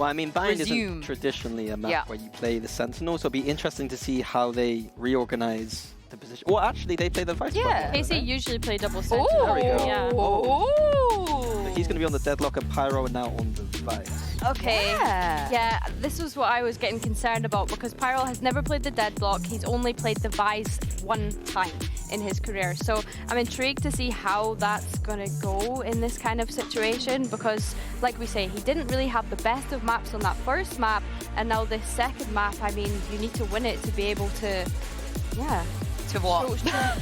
Well, I mean, Bind resume. isn't traditionally a map where you play the Sentinel, so it'll be interesting to see how they reorganize the position. Well, actually, they play the Vice. Yeah, Button, KC don't they? usually play double Sentinel. There we go. Yeah. So he's going to be on the Deadlock and Pyro and now on the Vice. Okay. Yeah, this was what I was getting concerned about because Pyro has never played the Deadlock. He's only played the Vice one time in his career. So I'm intrigued to see how that's going to go in this kind of situation because, like we say, he didn't really have the best of maps on that first map. And now this second map, I mean, you need to win it to be able to, To what?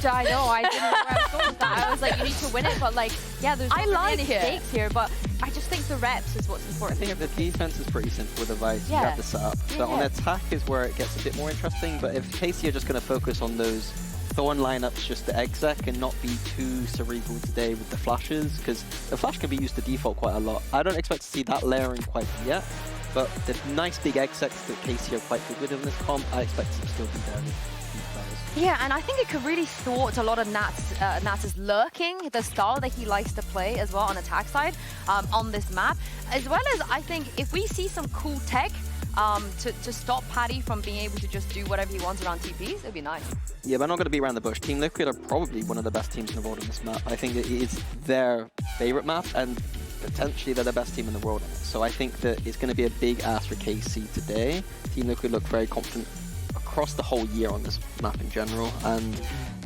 I know, I didn't know where I was going with that. I was like, you need to win it, but like, yeah, there's not really any stakes here, but I just think the reps is what's important. I think the defense is pretty simple with the Vice. You Yeah. have the setup. But on attack is where it gets a bit more interesting. But if KC are just going to focus on those Thorn lineups, just the exec, and not be too cerebral today with the flashes, because the flash can be used to default quite a lot. I don't expect to see that layering quite yet. But the nice big execs that KC are quite good with in this comp, I expect to still be there. Yeah, and I think it could really thwart a lot of Nats's lurking, the style that he likes to play as well on attack side on this map. As well as, I think, if we see some cool tech to stop Paddy from being able to just do whatever he wants around TPs, it'd be nice. Yeah, but I'm not going to be around the bush. Team Liquid are probably one of the best teams in the world on this map. I think it is their favorite map, and potentially they're the best team in the world on it. So I think that it's going to be a big ask for KC today. Team Liquid look very confident across the whole year on this map in general, and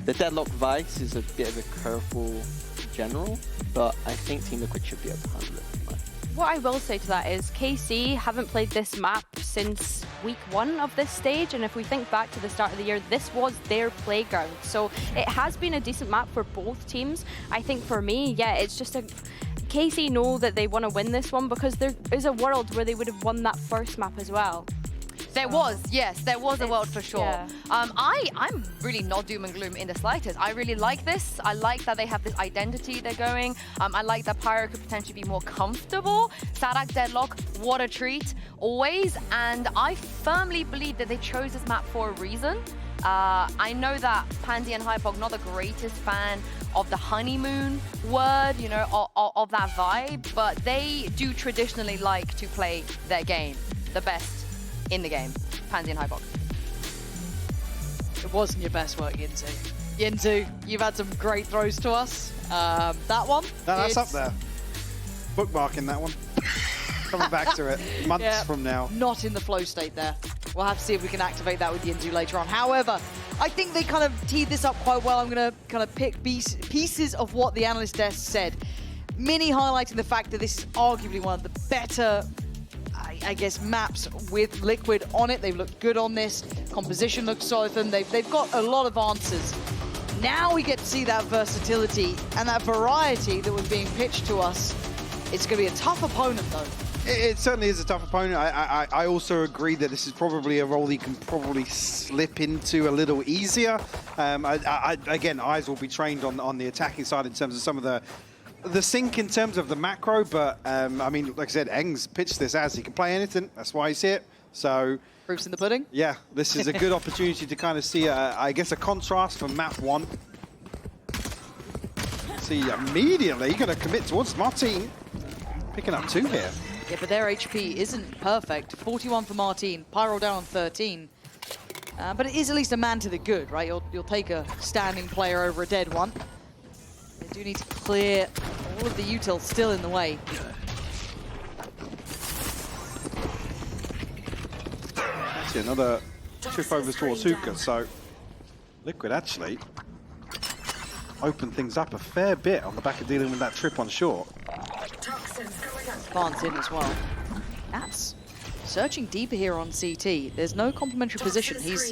the Deadlock Vice is a bit of a curveball in general, but I think Team Liquid should be able to handle it. What I will say to that is KC haven't played this map since week 1 of this stage, and if we think back to the start of the year, this was their playground. So it has been a decent map for both teams. I think for me, yeah, it's just a... KC know that they want to win this one because there is a world where they would have won that first map as well. There was, yes, there was a world for sure. Yeah. I'm really not doom and gloom in the slightest. I really like this. I like that they have this identity they're going. I like that Pyro could potentially be more comfortable. Sadak Deadlock, what a treat, always. And I firmly believe that they chose this map for a reason. I know that Pansy and Hypog not the greatest fan of the honeymoon word, you know, of that vibe, but they do traditionally like to play their game the best in the game. Pansy and Hypog. It wasn't your best work, Yinzu. Yinzu, you've had some great throws to us. That one. That's up there. Bookmarking that one. Coming back to it months from now. Not in the flow state there. We'll have to see if we can activate that with Yinzu later on. However, I think they kind of teed this up quite well. I'm going to kind of pick pieces of what the analyst desk said. Mini highlighting the fact that this is arguably one of the better, I guess, maps with Liquid on it. They've looked good on this. Composition looks solid for them. They've got a lot of answers. Now we get to see that versatility and that variety that was being pitched to us. It's going to be a tough opponent, though. It certainly is a tough opponent. I also agree that this is probably a role he can probably slip into a little easier. Again, eyes will be trained on the attacking side in terms of some of the sync in terms of the macro, but I mean, like I said, Eng's pitched this as he can play anything. That's why he's here. So proof's in the pudding. Yeah, this is a good opportunity to kind of see, I guess, a contrast from map 1. See, immediately going to commit towards Martin, picking up 2 here. Yeah, but their HP isn't perfect. 41 for Martin, Pyro down on 13. But it is at least a man to the good, right? You'll take a standing player over a dead one. They do need to clear all of the utils still in the way. Actually, another trip over towards Hookah, so Liquid actually opened things up a fair bit on the back of dealing with that trip on short. Barnes in as well. Nats searching deeper here on CT. There's no complimentary position. He's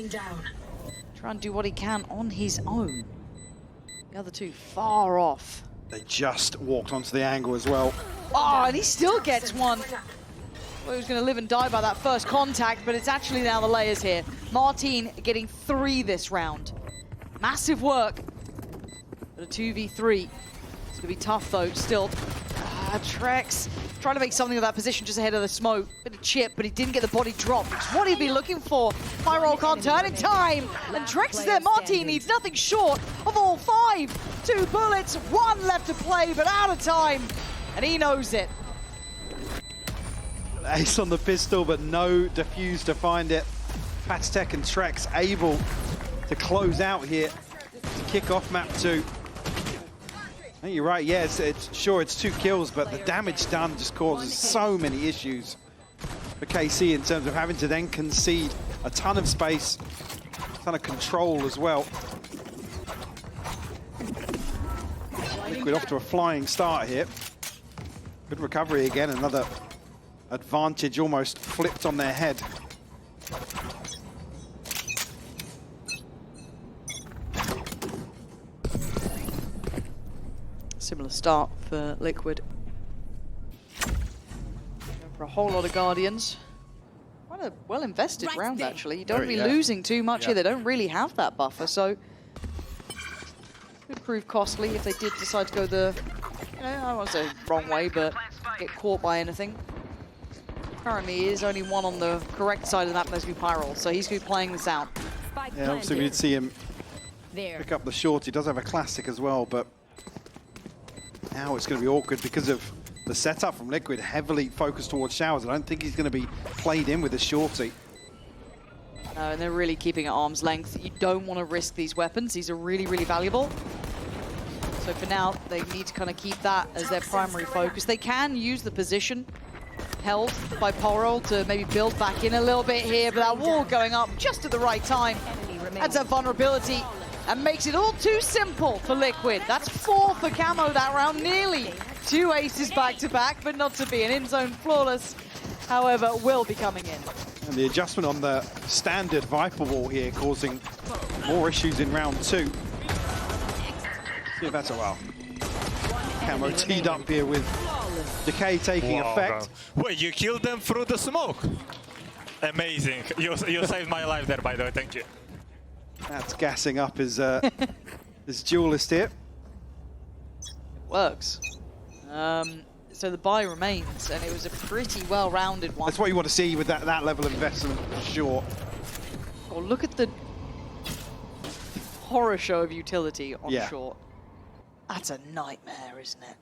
trying to do what he can on his own. The other two far off. They just walked onto the angle as well. Oh, and he still gets one. Well, he was going to live and die by that first contact, but it's actually now the layers here. Martin getting 3 this round. Massive work. But a 2v3. It's going to be tough, though, still. Trex trying to make something of that position just ahead of the smoke. Bit of chip, but he didn't get the body drop, which is what he'd be looking for. Pyro can't turn in time, and Trex is there. Martin needs nothing short of all 5. 2 bullets, 1 left to play, but out of time, and he knows it. Ace on the pistol, but no defuse to find it. Patstek and Trex able to close out here to kick off map 2. I think you're right, yeah, it's 2 kills, but the damage done just causes so many issues for KC in terms of having to then concede a ton of space, a ton of control as well. Liquid off to a flying start here. Good recovery again, another advantage almost flipped on their head. Similar start for Liquid. For a whole lot of Guardians. Quite a well-invested round, actually. You don't be losing too much here. They don't really have that buffer, so could prove costly if they did decide to go the, you know, I don't want to say wrong way, but get caught by anything. Currently, he is only one on the correct side of that, must be Pyral, so he's going to be playing this out. Yeah, obviously we did see him pick up the short. He does have a classic as well, but now it's going to be awkward because of the setup from Liquid, heavily focused towards showers. I don't think he's going to be played in with a shorty. No, and they're really keeping at arm's length. You don't want to risk these weapons. These are really, really valuable. So for now, they need to kind of keep that as their primary focus. They can use the position held by Pyral to maybe build back in a little bit here, but that wall going up just at the right time adds that vulnerability and makes it all too simple for Liquid. That's 4 for Camo that round, nearly 2 aces back-to-back, but not to be an in-zone flawless. However, will be coming in. And the adjustment on the standard Viper wall here causing more issues in round 2. See if that's a well. Camo teed up here with Decay taking effect. Wait, you killed them through the smoke? Amazing. You saved my life there, by the way. Thank you. That's gassing up his duelist here. Works. So the buy remains, and it was a pretty well-rounded one. That's what you want to see with that level of investment, for sure. Oh, look at the horror show of utility on short. That's a nightmare, isn't it?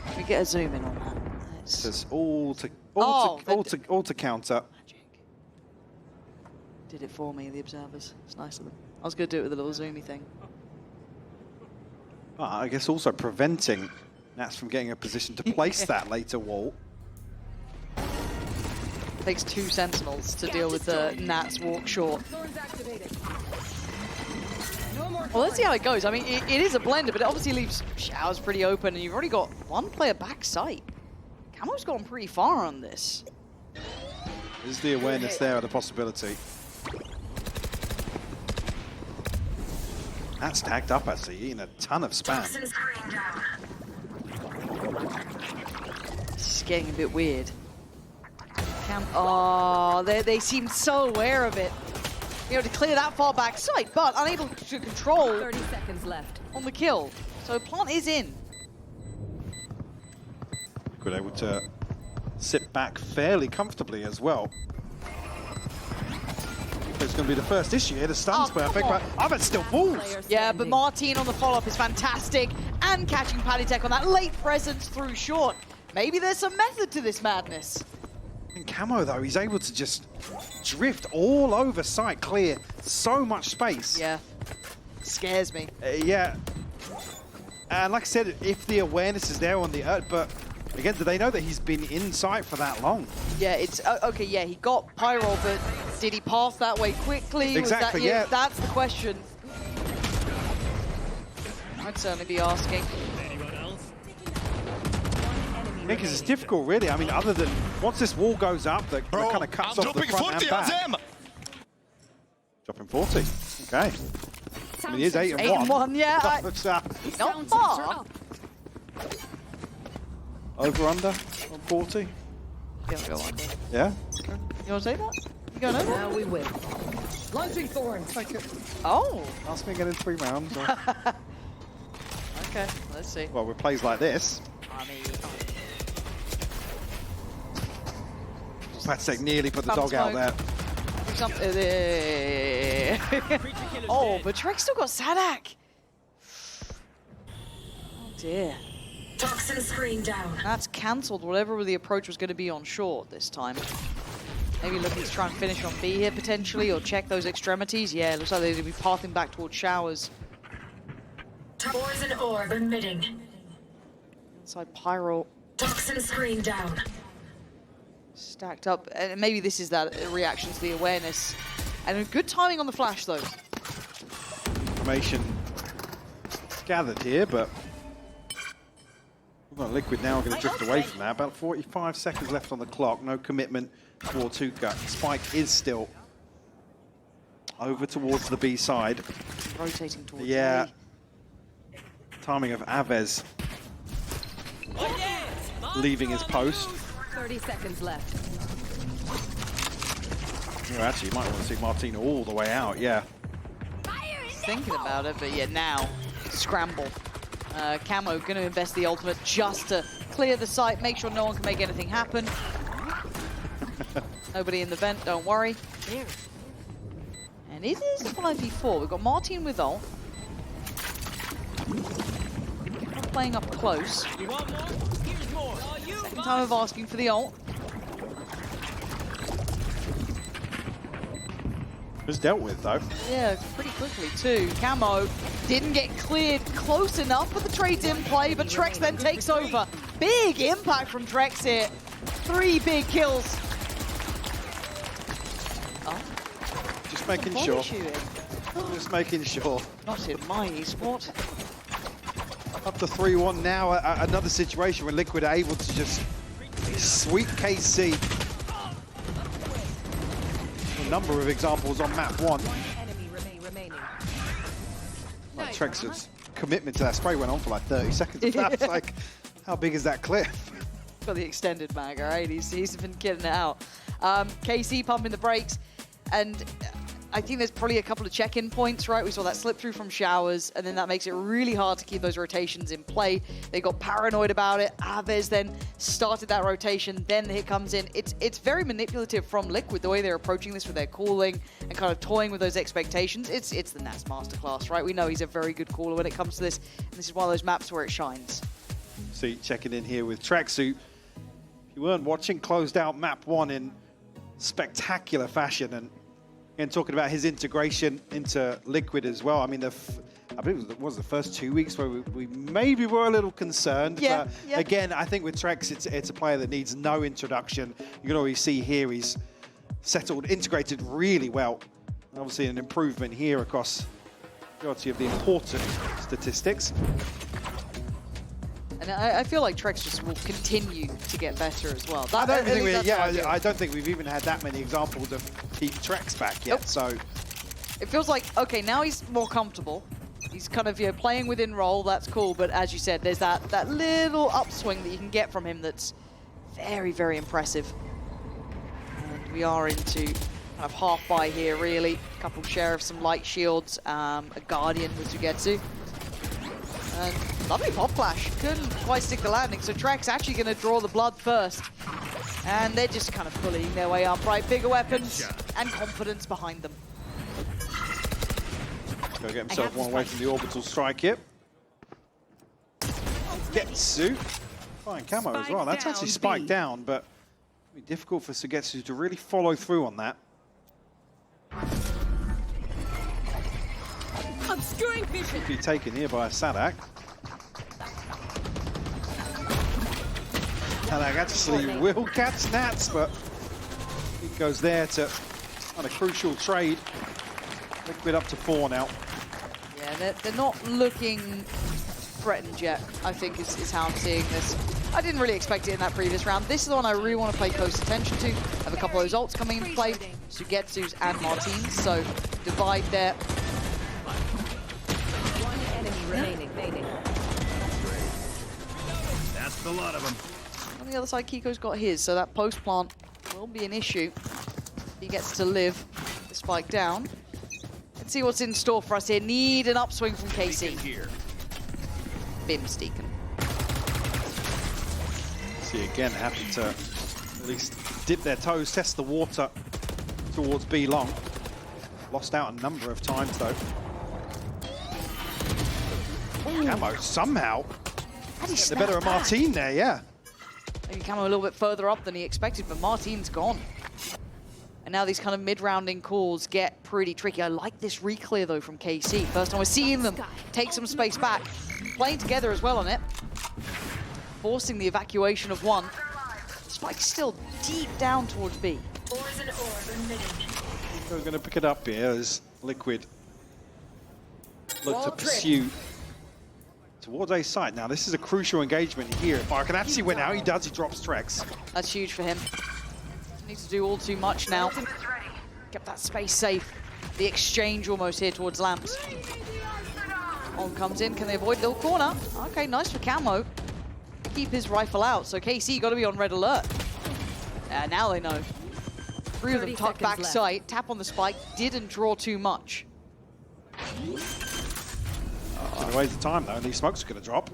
Let me get a zoom in on that. It's all to counter. Magic. Did it for me, the observers. It's nice of them. I was going to do it with a little zoomy thing. I guess also preventing Nats from getting a position to place that later wall. Takes 2 sentinels to deal with the Nats walk short. Well, let's see how it goes. I mean, it is a blender, but it obviously leaves showers pretty open, and you've already got 1 player back site. Camo's gone pretty far on this. Is the awareness there of the possibility? That's tagged up, actually, eating a ton of spam. It's getting a bit weird. Oh, they seem so aware of it. You know, to clear that far back site, but unable to control 30 seconds left on the kill. So plant is in. Good, able to sit back fairly comfortably as well. It's going to be the first issue here. The stun's perfect, but Ahmed still falls. Yeah, but Martin on the follow-up is fantastic, and catching Patstek on that late presence through short. Maybe there's some method to this madness. In Camo, though, he's able to just drift all over site, clear so much space. Yeah, scares me. Yeah, and like I said, if the awareness is there on the Earth, but again, do they know that he's been in sight for that long? Yeah, it's okay. Yeah, he got Pyral, but did he pass that way quickly? Exactly. Was that, yeah, that's the question. I'd certainly be asking. Because it's difficult, really. I mean, other than once this wall goes up, that kind of cuts off the front and back. Dropping 40. Okay. I mean, he is 8-1. 8-1, yeah. Not far. Over under on 40. Yeah, go on. Yeah. You want to say that? You going over? now we win. Launching thorns. Take it. Oh. Ask me again in 3 rounds. Or... Okay, let's see. Well, with plays like this. I mean, Patstek nearly put the dog out there. Oh, but Trek still got Sadak. Oh dear. Toxin screen down. That's cancelled whatever the approach was going to be on short this time. Maybe looking to try and finish on B here potentially, or check those extremities. Yeah, it looks like they're going to be pathing back towards showers. Poison orb emitting. Inside Pyro. Toxin screen down. Stacked up. And maybe this is that reaction to the awareness. And good timing on the flash, though. Information gathered here, but we've got Liquid now going to drift away from that. About 45 seconds left on the clock. No commitment towards Hookah. Spike is still over towards the B side. Rotating towards Yeah. A. Timing of Aves leaving his post. 30 seconds left. Oh, actually, you might want to see Martina all the way out, yeah. Thinking about it, but yeah, now scramble. Camo going to invest the ultimate just to clear the site, make sure no one can make anything happen. Nobody in the vent, don't worry. And it is 5v4. We've got Martin with ult. Not playing up close. Second time of asking for the ult. Was dealt with, though. Yeah, pretty quickly too. Camo didn't get cleared close enough, but the trade's in play, but Trex then takes over. Big impact from Trex here. 3 big kills. Oh. Just making sure. Shooting. Just making sure. Not in my esport. Up to 3-1 now. Another situation where Liquid are able to just sweep KC. A number of examples on map 1. Enemy remaining. Like Trex's commitment to that spray went on for like 30 seconds. That's like, how big is that clip? Got the extended mag, all right? He's been getting it out. KC pumping the brakes, and I think there's probably a couple of check-in points, right? We saw that slip through from showers, and then that makes it really hard to keep those rotations in play. They got paranoid about it. Aves then started that rotation, then the hit comes in. It's very manipulative from Liquid, the way they're approaching this with their calling and kind of toying with those expectations. It's the Nats masterclass, right? We know he's a very good caller when it comes to this, and this is one of those maps where it shines. See, checking in here with Tracksuit. If you weren't watching, closed out map 1 in spectacular fashion, and talking about his integration into Liquid as well. I mean, I believe it was the first 2 weeks where we maybe were a little concerned. Yeah, but yeah. Again, I think with Trex, it's a player that needs no introduction. You can already see here he's settled, integrated really well. And obviously an improvement here across the majority of the important statistics. And I feel like Trex just will continue to get better as well. I don't think we've even had that many examples of peak Trex back yet. Nope. So it feels like, okay, now he's more comfortable. He's kind of, playing within role, that's cool. But as you said, there's that little upswing that you can get from him that's very, very impressive. And we are into kind of half by here, really. A couple share of some light shields, a Guardian with Sugetsu. And lovely pop flash, couldn't quite stick the landing, so Trex actually going to draw the blood first. And they're just kind of bullying their way up, right? Bigger weapons and confidence behind them. Go get himself one away from the orbital strike here. Sugetsu. Fine camo as well. That's actually spiked down, but it'll be difficult for Sugetsu to really follow through on that. Obscuring vision. Be taken here by a Sadak. Sadak actually will catch Nats, but he goes there to on a crucial trade. Liquid up to 4 now. Yeah, they're not looking threatened yet, I think is how I'm seeing this. I didn't really expect it in that previous round. This is the one I really want to pay close attention to. Have a couple of those ults coming into play. Sugetsu's and Martin's, so divide there. Remaining. That's the lot of them. On the other side, Kiko's got his, so that post plant will be an issue. He gets to live the spike down. Let's see what's in store for us here. Need an upswing from KC. Bims Deacon. See again, happy to at least dip their toes, test the water towards B long. Lost out a number of times though. Camo somehow The better of Martin there, yeah. Maybe Camo a little bit further up than he expected, but Martin's gone. And now these kind of mid-rounding calls get pretty tricky. I like this re-clear, though, from KC. First time we're seeing them take some space back. Playing together as well on it. Forcing the evacuation of one. Spike's still deep down towards B. Poison orb emitting. We're going to pick it up here as Liquid look to pursue towards A site. Now, this is a crucial engagement here. If Arkanatsi went out, he drops Trex. That's huge for him. Doesn't need to do all too much now. Kept that space safe. The exchange almost here towards Lamps. On comes in, can they avoid little corner? Okay, nice for Camo. Keep his rifle out, so KC got to be on red alert. Now they know. 3 of them tucked back sight, tap on the spike, didn't draw too much. It's a waste of time, though, and these smokes are going to drop.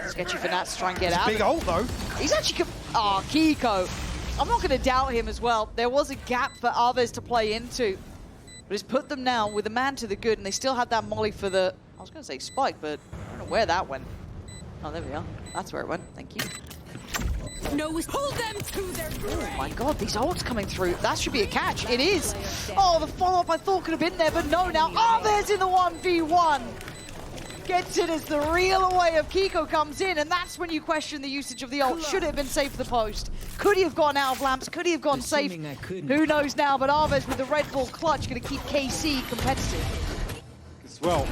Sketchy for Nats to try and get out. Big ult, though. He's actually... Oh, Kiko. I'm not going to doubt him as well. There was a gap for Arvez to play into. But he's put them now with a man to the good, and they still had that molly for the... I was going to say spike, but I don't know where that went. Oh, there we are. That's where it went. Thank you. No, hold them to their grave. Oh my god, these ults coming through. That should be a catch. It is. Oh, the follow-up I thought could have been there, but no, now Arvez in the 1v1. Gets it as the reel away of Kiko comes in, and that's when you question the usage of the ult. Should it have been safe for the post? Could he have gone out of Lamps? Could he have gone safe? Who knows now, but Arvez with the Red Bull clutch going to keep KC competitive. As well.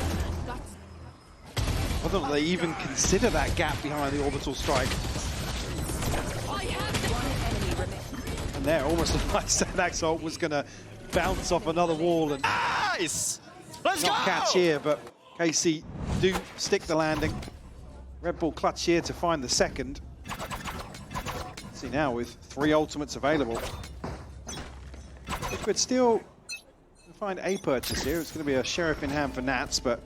I don't know they even consider that gap behind the orbital strike. And there, almost like Sanax ult was going to bounce off another wall and Nice! Let's not go! catch here, but KC do stick the landing. Red Bull clutch here to find the second. See now with 3 ultimates available. Liquid still find a purchase here. It's going to be a Sheriff in hand for Nats, but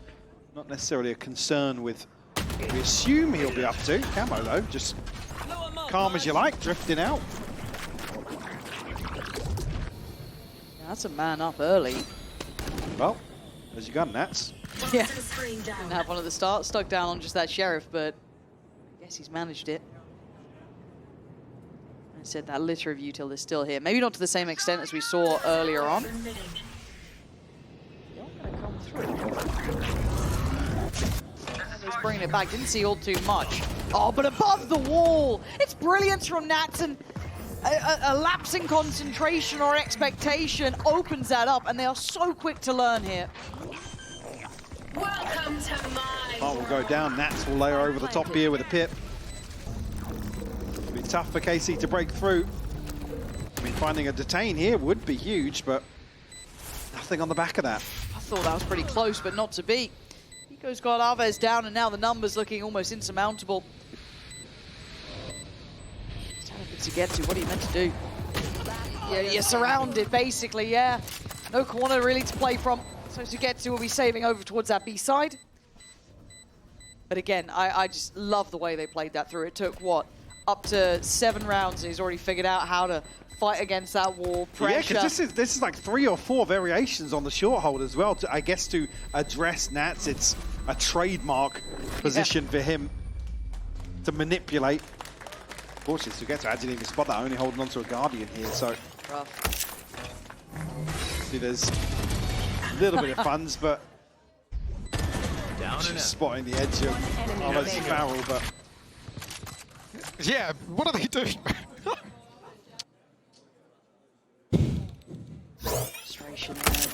not necessarily a concern with what we assume he'll be up to. Camo though, just calm as you like, drifting out. Yeah, that's a man up early. Well, there's your gun, Nats. Yeah. Screen down. Didn't have one at the start, stuck down on just that Sheriff, but I guess he's managed it. I said that litter of util is still here. Maybe not to the same extent as we saw earlier on. Emitting. They're gonna come through. He's bringing it back, didn't see all too much. Oh, but above the wall! It's brilliance from Nats, and a lapse in concentration or expectation opens that up, and they are so quick to learn here. Welcome to my Heart will go down, Nats will layer over the top here with a pip. It'll be tough for KC to break through. I mean, finding a detain here would be huge, but nothing on the back of that. I thought that was pretty close, but not to be. Kiko's got Arvez down, and now the numbers looking almost insurmountable. To get to, what are you meant to do? Yeah, you're surrounded, basically, yeah. No corner really to play from. So to get to, we'll be saving over towards that B side. But again, I just love the way they played that through. It took, what, up to 7 rounds, and he's already figured out how to fight against that wall. Pressure. Yeah, because this is like 3 or 4 variations on the short hold as well. I guess to address Nats, it's a trademark position for him to manipulate. Fortunately, to get to, I didn't even spot that, only holding onto a Guardian here, so. Rough. See, there's a little bit of funds, but just spotting the edge of Arvez Farrell, but. Yeah, what are they doing? Frustration there.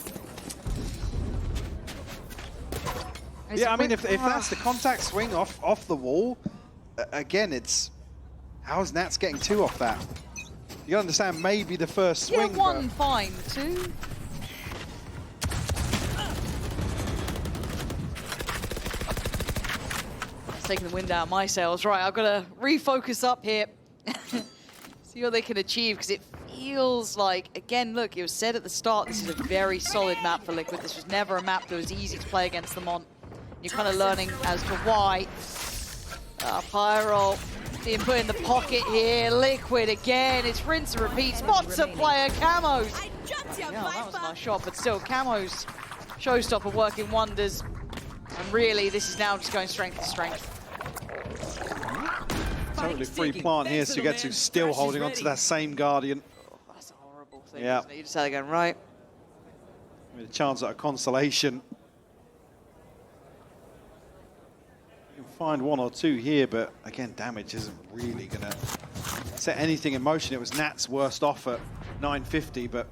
Yeah, I mean, if that's the contact swing off the wall, again, it's. How's Nats getting 2 off that? You understand maybe the first swing. Yeah, 1 fine, 2. It's taking the wind out of my sails. Right, I've got to refocus up here. See what they can achieve, because it feels like, again, look, it was said at the start, this is a very solid map for Liquid. This was never a map that was easy to play against them on. You're kind of learning as to why. Pyro being put in the pocket here. Liquid again. It's rinse and repeat. Spots a player. Camos. Yeah, that was a nice shot, but still, Camos showstopper working wonders. And really, this is now just going strength to strength. totally free plant here to get to, still holding on to that same Guardian. Oh, that's a horrible thing, Yeah. isn't it? You just had it going, right. With a chance at a consolation. You can find one or two here, but again, damage isn't really going to set anything in motion. It was Nat's worst off at 950, but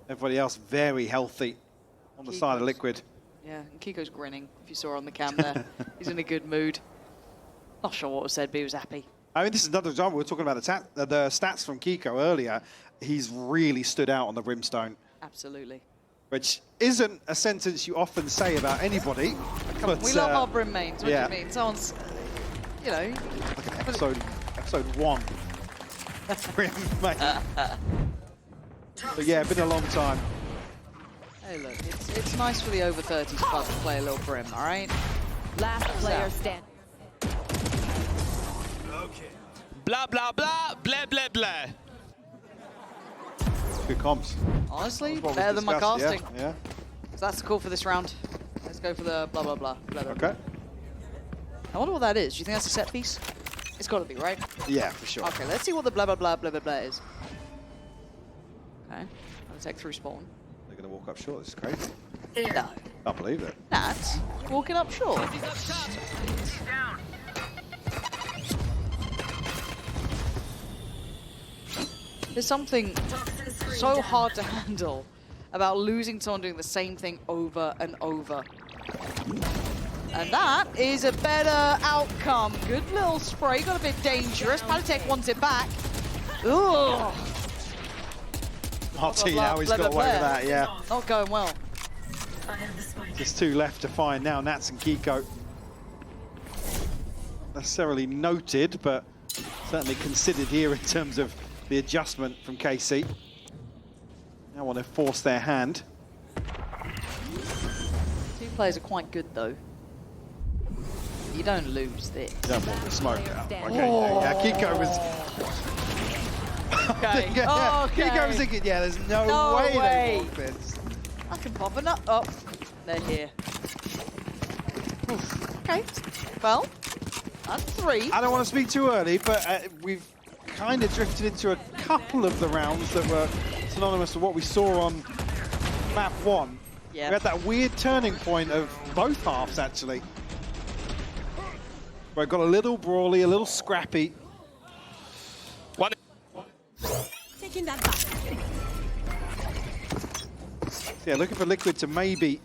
everybody else very healthy on the side of Liquid. Yeah, and Kiko's grinning, if you saw on the cam there. He's in a good mood. Not sure what was said, but he was happy. I mean, this is another example. We were talking about the stats from Kiko earlier. He's really stood out on the Brimstone, Absolutely. which isn't a sentence you often say about anybody. But, We love our Brim mains, what yeah. do you mean? Someone's, you know... Like an episode 1. Brim main. But yeah, been a long time. Hey, look, it's nice for the over 30s club to play a little Brim, all right? Last player stand. Blah, blah, blah, blah, blah, blah. Good comps. Honestly, What was better than my discussed, casting. Yeah. So that's the call for this round. Let's go for the blah, blah, blah. Blah, blah, blah. Okay. I wonder what that is. Do you think that's a set piece? It's got to be, right? Yeah, for sure. Okay, let's see what the blah, blah, blah, blah, blah, blah is. Okay, I'll take through spawn. They're going to walk up short. This is crazy. No. Can't believe it. Nats walking up short. There's something so hard to handle about losing someone doing the same thing over and over. And that is a better outcome. Good little spray, got a bit dangerous. Palitek wants it back. Ugh. Martin, blah, now he's blah, got blah, away with blah. that, yeah. Not going well. I have the spike. Just two left to find now, Nats and Kiko. Necessarily noted, but certainly considered here in terms of the adjustment from KC. Now want to force their hand. Two players are quite good though. You don't lose this. Don't want the smoke. Okay, Oh. yeah, Kiko was... Okay. yeah, Okay. Kiko was thinking, yeah, there's no, No way way. they walk this. I can pop a nut up. They're here. Oof. Okay. Well, that's 3. I don't want to speak too early, but we've kind of drifted into a couple of the rounds that were synonymous with what we saw on map 1. Yeah. We had that weird turning point of both halves, actually. Where it got a little brawly, a little scrappy. One. Taking that back. Yeah, looking for Liquid to maybe...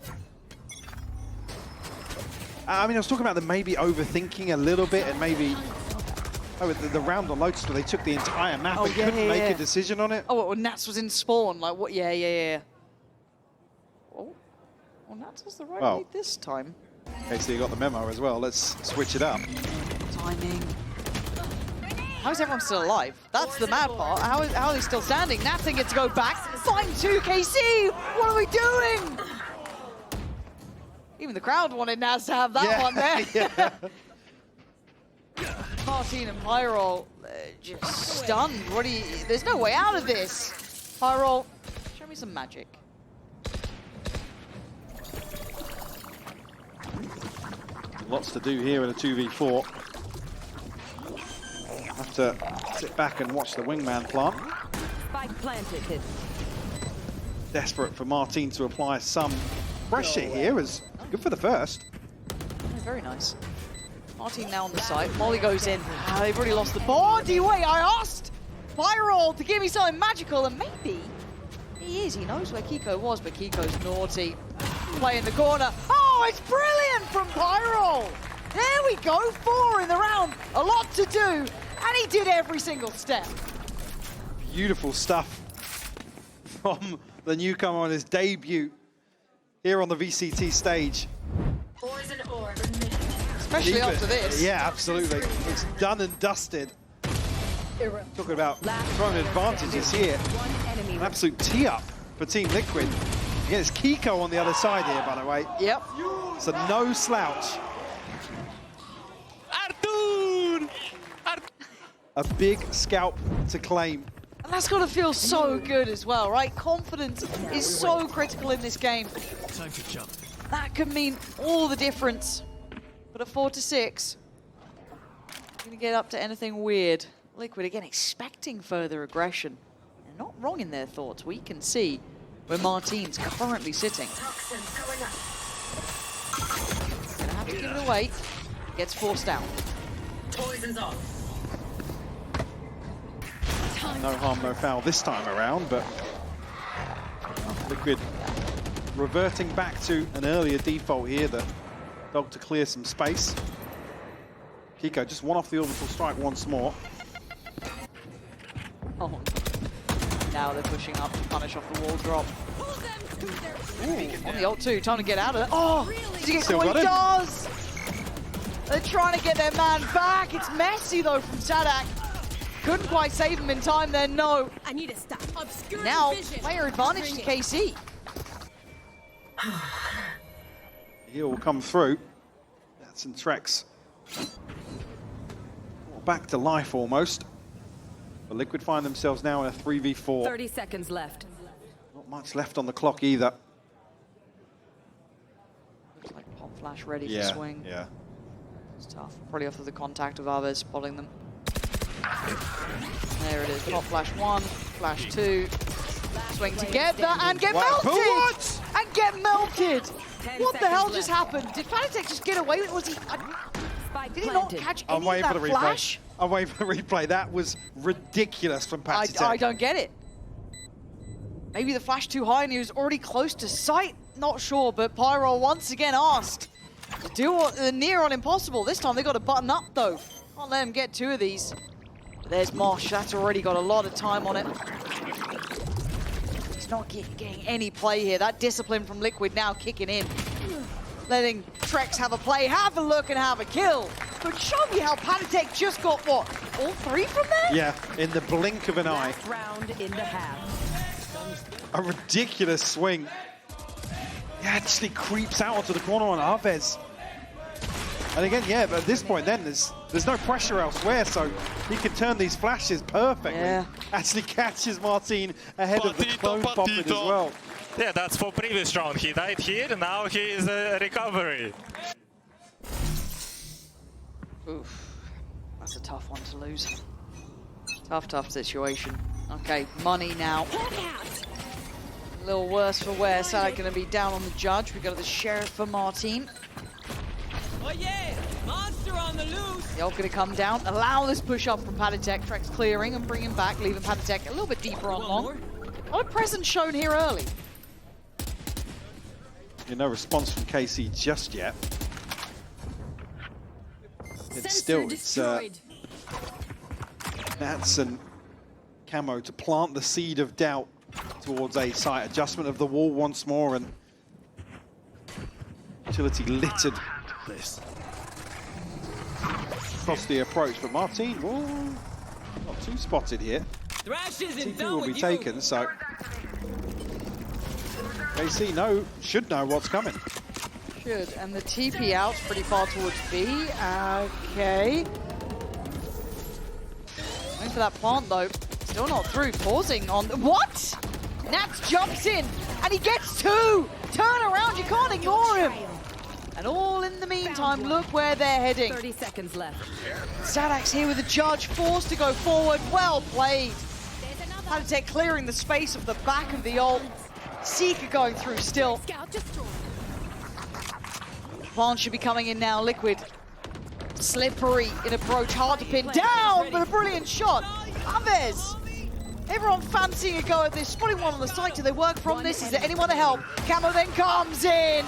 I mean, I was talking about them maybe overthinking a little bit and maybe... Oh, the round on Lotus where they took the entire map and couldn't make a decision on it. Oh, well, Nats was in spawn. Like, what? Yeah. Oh, well, Nats was the right lead this time. Okay, so you got the memo as well. Let's switch it up. Timing. How is everyone still alive? That's the mad part. How are they still standing? Nats didn't get to go back. Find 2 KC. What are we doing? Even the crowd wanted Nats to have that one there. Yeah. Martin and Pyrol just stunned. What do you? There's no way out of this. Pyrol, show me some magic. Lots to do here in a 2v4. Have to sit back and watch the wingman plant. Spike planted. Desperate for Martin to apply some pressure here. Is good for the first. Oh, very nice. Martin now on the side. Molly goes in. Ah, they've already lost the body. Wait, I asked Pyrol to give me something magical, and maybe he is. He knows where Kiko was, but Kiko's naughty. Play in the corner. Oh, it's brilliant from Pyrol. There we go. 4 in the round. A lot to do, and he did every single step. Beautiful stuff from the newcomer on his debut here on the VCT stage. Poison orb emitted. Especially after this. Yeah, absolutely. It's done and dusted. Talking about throwing advantages here. An absolute tee-up for Team Liquid. Again, it's Kiko on the other side here, by the way. Yep. So no slouch. Arthur! A big scalp to claim. And that's got to feel so good as well, right? Confidence is so critical in this game. Time to jump. That could mean all the difference. But at 4-6, Gonna get up to anything weird. Liquid again expecting further aggression. They're not wrong in their thoughts. We can see where Martine's currently sitting. Gonna have to give it away. Gets forced out. Poison's off. No harm, no foul this time around, but Liquid reverting back to an earlier default here. The dog to clear some space. Kiko just one off the orbital strike once more. Oh. Now they're pushing up to punish off the wall drop. Ooh, on the ult too, time to get out of it. Oh, does he get Still caught? got He him. does! They're trying to get their man back. It's messy though from Sadak. Couldn't quite save him in time then, no. I need to stop. Obscure Now, vision. player advantage to KC. He'll will come through. That's in Trex. Back to life almost. But Liquid find themselves now in a 3v4. 30 seconds left. Not much left on the clock either. Looks like Pop Flash ready Yeah, for swing. yeah. It's tough. Probably off of the contact of Aves spotting them. There it is. Pop Flash 1, Flash 2. Swing together and get melted! What? And get melted! 10 What the hell seconds just left. happened? Did Fanatec just get away with it? Was he... Spike Did he not planted. catch I'm any of waiting for that the flash? replay. I'm waiting for the replay. That was ridiculous from I Patitech. don't get it. Maybe the flash too high and he was already close to sight? Not sure, but Pyro once again asked to do near on impossible. This time they got to button up though. Can't let him get two of these. There's Mosh. That's already got a lot of time on it. He's not getting any play here. That discipline from Liquid now kicking in. Letting Trex have a play, have a look, and have a kill. But show me how Patitech just got, what, all three from there? Yeah, in the blink of an eye. Last round in the half. A ridiculous swing. He actually creeps out onto the corner on Aves. And again, yeah, but at this point then, there's no pressure elsewhere, so he can turn these flashes perfectly. Yeah. Actually catches Martine ahead of the Patito, clone popping as Patito. well. Yeah, that's for previous round. He died here, now he is a recovery. Oof, that's a tough one to lose. Tough situation. Okay, money now. A little worse for wear. Sadak going to be down on the judge. We got the sheriff for Martine. Oh yeah! Monster on the loose! The ult going to come down. Allow this push up from Patitech. Trex clearing and bringing back, leaving Patitech a little bit deeper on long. Not a presence shown here early. No response from KC just yet. It's still, Nats and Camo to plant the seed of doubt towards A site. Adjustment of the wall once more, and utility littered across the approach. But Martine, not too spotted here. TP will be taken, so KC should know what's coming. Should, and the TP out's pretty far towards B. Okay. Going for that plant though. Still not through. Pausing on the... What? Nats jumps in and he gets two! Turn around, you can't ignore him! And all in the meantime, look where they're heading. 30 seconds left. Sadak's here with the judge, forced to go forward. Well played. Patitech clearing the space of the back of the ult. Seeker going through still. Plant should be coming in now. Liquid. Slippery in approach, hard to pin down, but a brilliant shot. Aves. Everyone fancying a go at this. Spotting one on the site. Do they work from this? Is there anyone to help? Camo then comes in.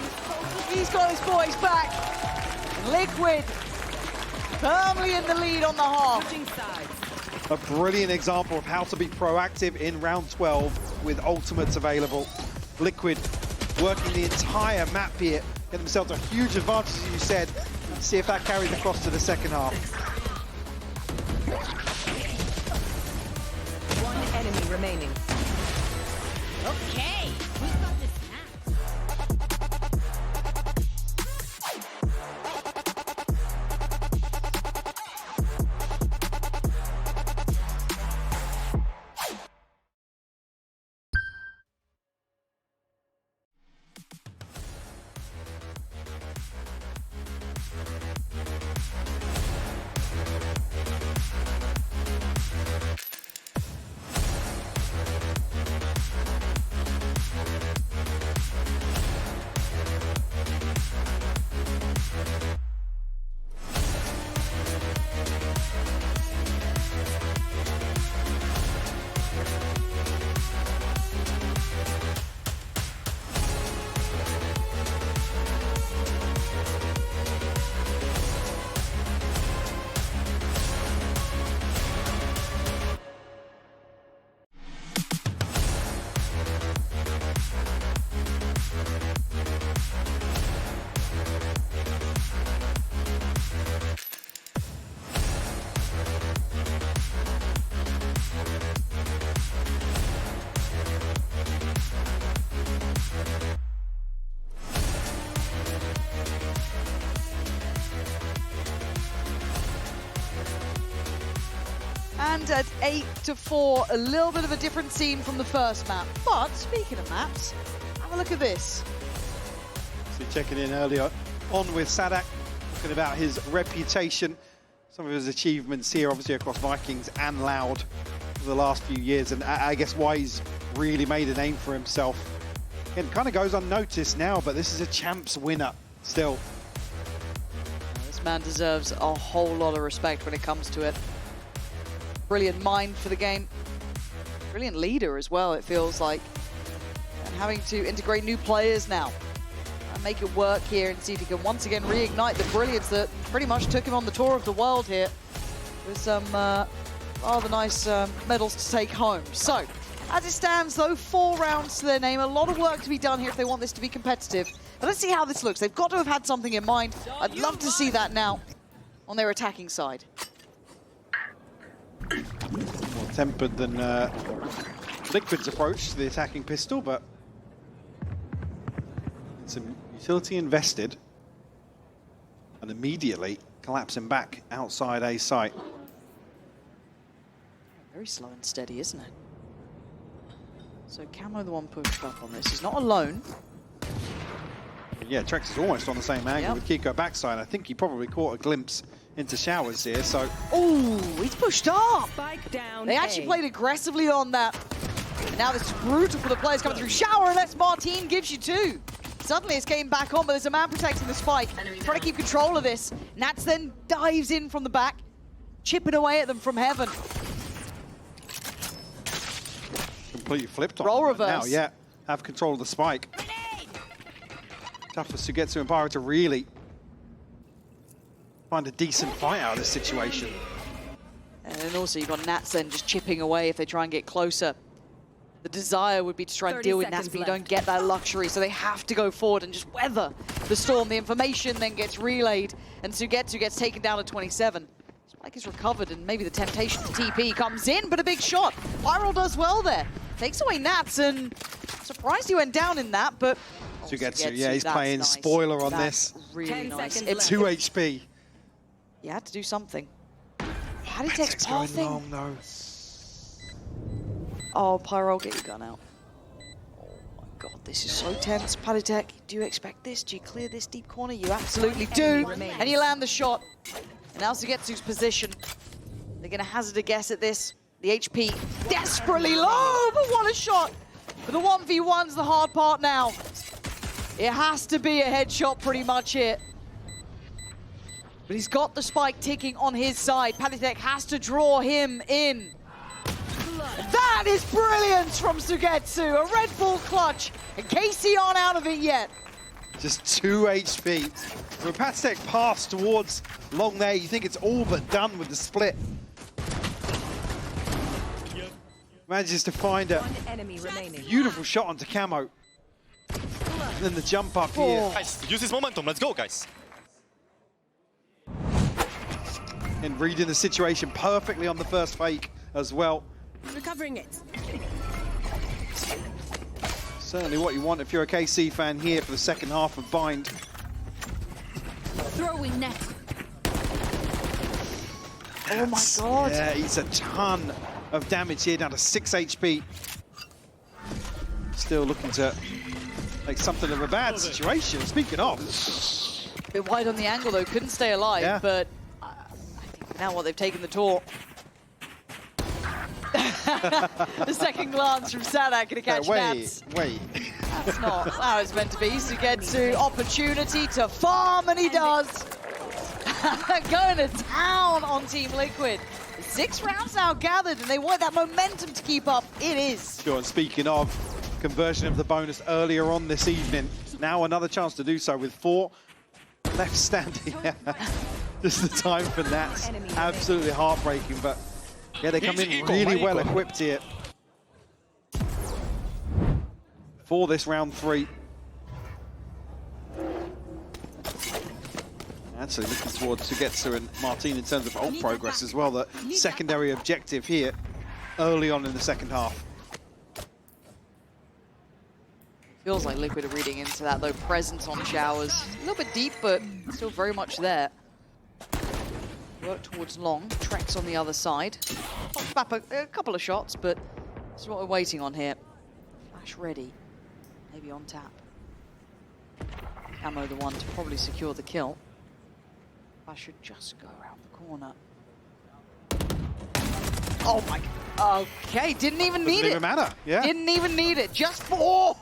He's got his boys back. Liquid firmly in the lead on the half. A brilliant example of how to be proactive in round 12 with ultimates available. Liquid working the entire map here, get themselves a huge advantage, as you said. Let's see if that carries across to the second half. One enemy remaining. Okay. stand at 8-4, a little bit of a different scene from the first map. But speaking of maps, have a look at this. So checking in earlier on with Sadak, talking about his reputation, some of his achievements here, obviously across Vikings and Loud for the last few years, and I guess why he's really made a name for himself. It kind of goes unnoticed now, but this is a champs winner still. This man deserves a whole lot of respect when it comes to it. Brilliant mind for the game. Brilliant leader as well, it feels like. And having to integrate new players now and make it work here and see if he can once again reignite the brilliance that pretty much took him on the tour of the world here with some rather nice medals to take home. So, as it stands though, 4 rounds to their name. A lot of work to be done here if they want this to be competitive. But let's see how this looks. They've got to have had something in mind. I'd love to see that now on their attacking side. More tempered than Liquid's approach to the attacking pistol, but some utility invested and immediately collapsing back outside A site. Very slow and steady, isn't it? So Camo, the one pushed up on this, he's not alone. Yeah, Trex is almost on the same angle Yep. with Kiko backside. I think he probably caught a glimpse into Showers here, so... Oh, he's pushed up! Spike down. They actually played aggressively on that. And now this is brutal for the players coming through. Shower, unless Martin gives you 2. Suddenly it's getting back on, but there's a man protecting the spike. Trying to keep control of this. Nats then dives in from the back, chipping away at them from heaven. Completely flipped on Roll them reverse. now, yeah. Have control of the spike. Tough for Sugetsu and Pyro to really find a decent fight out of this situation. And then also you've got Nats then just chipping away if they try and get closer. The desire would be to try and deal with Nats, but you don't get that luxury, so they have to go forward and just weather the storm. The information then gets relayed, and Sugetsu gets taken down to 27. Spike is recovered, and maybe the temptation to TP comes in, but a big shot. Pyro does well there. Takes away Nats, and surprised he went down in that, but... Sugetsu, yeah, he's that's playing nice. spoiler on That's this. really 10 nice. seconds It's left. 2 HP. You had to do something. Paddytek's Patek's going pathing. long, though. Oh, Pyro, get your gun out. Oh my god, this is so tense. Paddytek, do you expect this? Do you clear this deep corner? You absolutely do. And you land the shot. And now Sugetsu's position. They're going to hazard a guess at this. The HP desperately low, but what a shot. But the 1v1's the hard part now. It has to be a headshot pretty much here. But he's got the spike ticking on his side. Paddytek has to draw him in. That is brilliance from Sugetsu. A Red Bull clutch. And KC aren't out of it yet. Just 2 HP. When Patek passed towards long there, you think it's all but done with the split. Manages to find a Enemy remaining. beautiful shot onto Camo. And then the jump up here. Guys, use this momentum. Let's go, guys. And reading the situation perfectly on the first fake as well. Recovering it. Certainly what you want if you're a KC fan here for the second half of Bind. Throwing net. Oh my god. Yeah, he's a ton of damage here, down to 6 HP. Still looking to make something of a bad situation. Speaking of. A bit wide on the angle though, couldn't stay alive, Yeah. but I think now what they've taken the tour. The second glance from Sadak gonna catch Nats. Wait. That's not how it's meant to be. Sugetsu, opportunity to farm, and he does. Going to town on Team Liquid. 6 rounds now gathered, and they want that momentum to keep up. It is. Sure, and speaking of conversion of the bonus earlier on this evening, now another chance to do so with 4 left standing. Just the time for Nats. Absolutely heartbreaking, but yeah, they come in really well equipped here for this round 3. Actually looking towards Sugetsu and Martin in terms of ult progress as well. The secondary objective here early on in the second half. Feels like Liquid are reading into that though. Presence on Showers. A little bit deep, but still very much there. Work towards long. Trex on the other side. Snap a couple of shots, but this is what we're waiting on here. Flash ready. Maybe on tap. Camo the one to probably secure the kill. I should just go around the corner. Oh my god. Okay, didn't even need it. Didn't even matter, yeah. Didn't even need it, just for...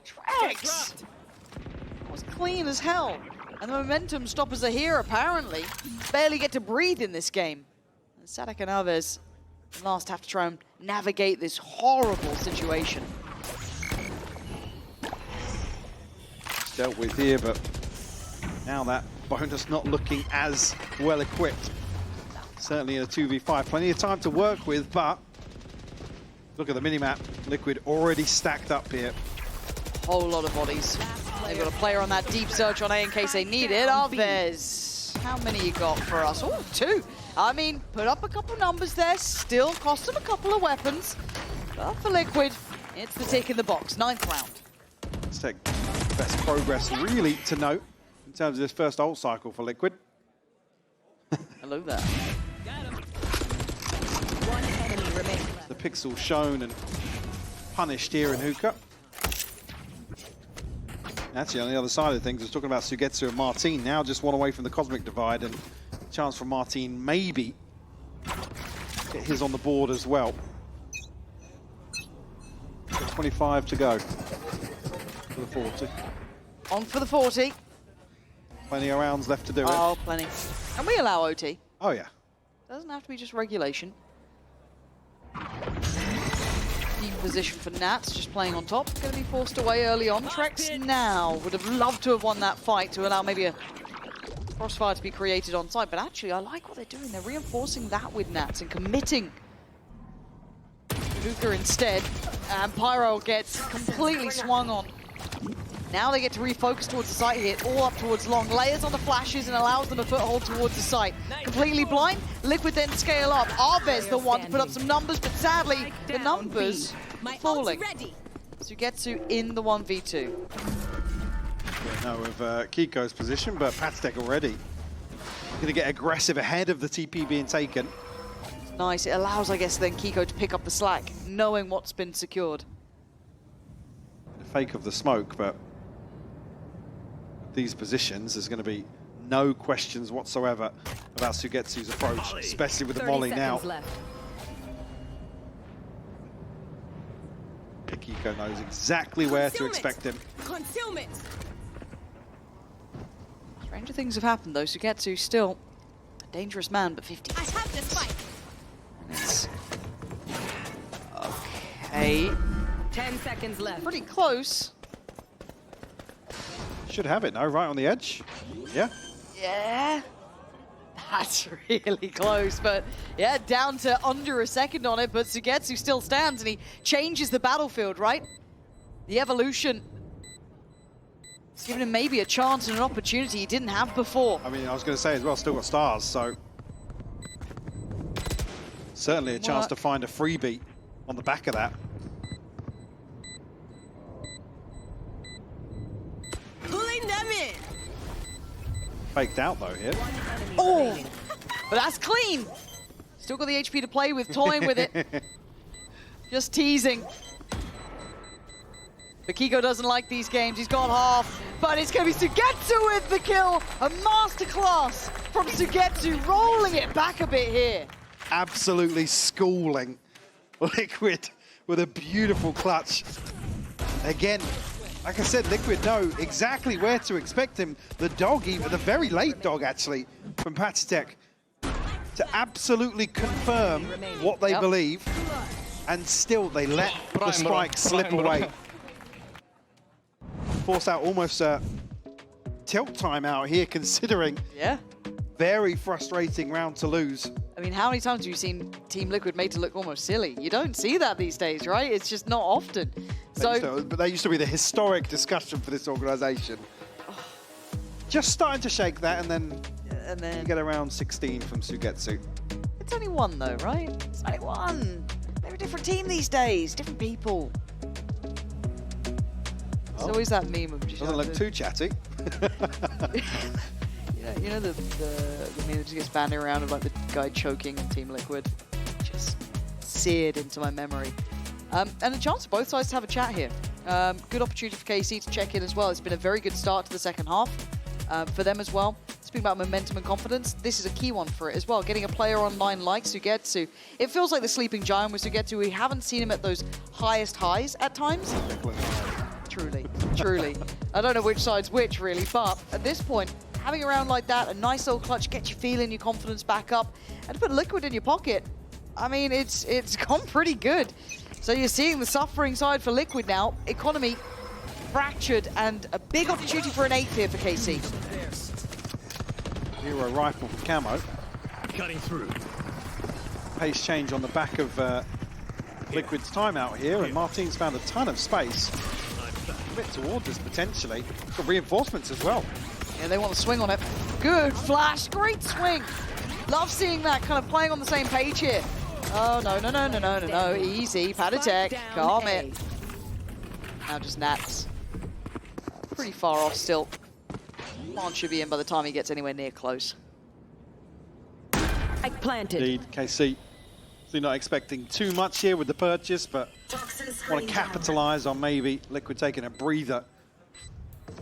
Trex! That was clean as hell. And the momentum stoppers are here, apparently. Barely get to breathe in this game. And Sadak and Alves last have to try and navigate this horrible situation. Dealt with here, but now that bonus not looking as well equipped. Certainly in a 2v5, plenty of time to work with, but look at the minimap. Liquid already stacked up here. Whole lot of bodies. They've got a player on that deep search on A in case they need it. Alves, how many you got for us? Oh, 2. I mean, put up a couple numbers there. Still cost them a couple of weapons. But for Liquid, it's the tick in the box. 9th round. Let's take best progress really to note in terms of this first ult cycle for Liquid. Hello there. One enemy remains. The pixel shown and punished here in Hookah. Actually, on the other side of things, I was talking about Sugetsu and Martin, now just one away from the Cosmic Divide, and a chance for Martin maybe get his on the board as well. 25 to go for the 40. On for the 40. Plenty of rounds left to do it. Oh, plenty. Can we allow OT? Oh, yeah. Doesn't have to be just regulation. Team position for Nats, just playing on top. Going to be forced away early on. Trex now would have loved to have won that fight to allow maybe a crossfire to be created on site. But actually, I like what they're doing. They're reinforcing that with Nats and committing to Hookah instead. And Pyro gets completely swung on. Now they get to refocus towards the site here, all up towards long. Layers on the flashes and allows them a foothold towards the site. Completely blind, Liquid then scale up. Arvez the one to put up some numbers, but sadly, the numbers are falling. Sugetsu in the 1v2. Don't know of Kiko's position, but Patstek already going to get aggressive ahead of the TP being taken. Nice, it allows, I guess, then Kiko to pick up the slack, knowing what's been secured. The fake of the smoke, but these positions, there's going to be no questions whatsoever about Sugetsu's approach, especially with the molly now. Kiko knows exactly where to expect him. Concealment. Stranger things have happened, though. Sugetsu still a dangerous man, but 50. I have this fight. It's... Okay. 10 seconds left. Pretty close. Should have it, no? Right on the edge. Yeah. Yeah. That's really close, but yeah, down to under a second on it, but Sugetsu still stands and he changes the battlefield, right? The evolution. It's given him maybe a chance and an opportunity he didn't have before. I mean, I was going to say as well, still got stars, so certainly a chance to find a freebie on the back of that. Pulling them in. Faked out though here. Oh, but that's clean. Still got the HP to play with, toying with it. Just teasing. But Kiko doesn't like these games. He's got half, but it's going to be Sugetsu with the kill. A masterclass from Sugetsu, rolling it back a bit here. Absolutely schooling Liquid with a beautiful clutch. Again, like I said, Liquid know exactly where to expect him. The dog, even the very late dog actually, from Patstek, to absolutely confirm what they believe, and still they let the spike slip away. Force out almost a tilt time out here, considering very frustrating round to lose. I mean, how many times have you seen Team Liquid made to look almost silly? You don't see that these days, right? It's just not often. But that used to be the historic discussion for this organisation. Just starting to shake that, and then you get around 16 from Sugetsu. It's only one though, right? It's only one. They're a different team these days, different people. There's always that meme of just... Doesn't look too chatty. You know the meme that gets bandied around of like the guy choking on Team Liquid? Just seared into my memory. And a chance for both sides to have a chat here. Good opportunity for KC to check in as well. It's been a very good start to the second half for them as well. Speaking about momentum and confidence, this is a key one for it as well. Getting a player online like Sugetsu. It feels like the sleeping giant with Sugetsu. We haven't seen him at those highest highs at times. Truly, truly. I don't know which side's which really, but at this point, having a round like that, a nice little clutch, get you feeling your confidence back up, and to put Liquid in your pocket, I mean, it's gone pretty good. So you're seeing the suffering side for Liquid now. Economy fractured, and a big opportunity for an 8th here for KC. Hero rifle for Camo. Cutting through. Pace change on the back of Liquid's timeout here, and Martin's found a ton of space. A bit towards us potentially. Got reinforcements as well. Yeah, they want to swing on it. Good flash, great swing. Love seeing that kind of playing on the same page here. Oh, no. Easy, Paditech, calm it. Now just Nats. Pretty far off still. Plant should be in by the time he gets anywhere near close. I planted. Indeed, KC. So not expecting too much here with the purchase, but want to capitalize on maybe Liquid taking a breather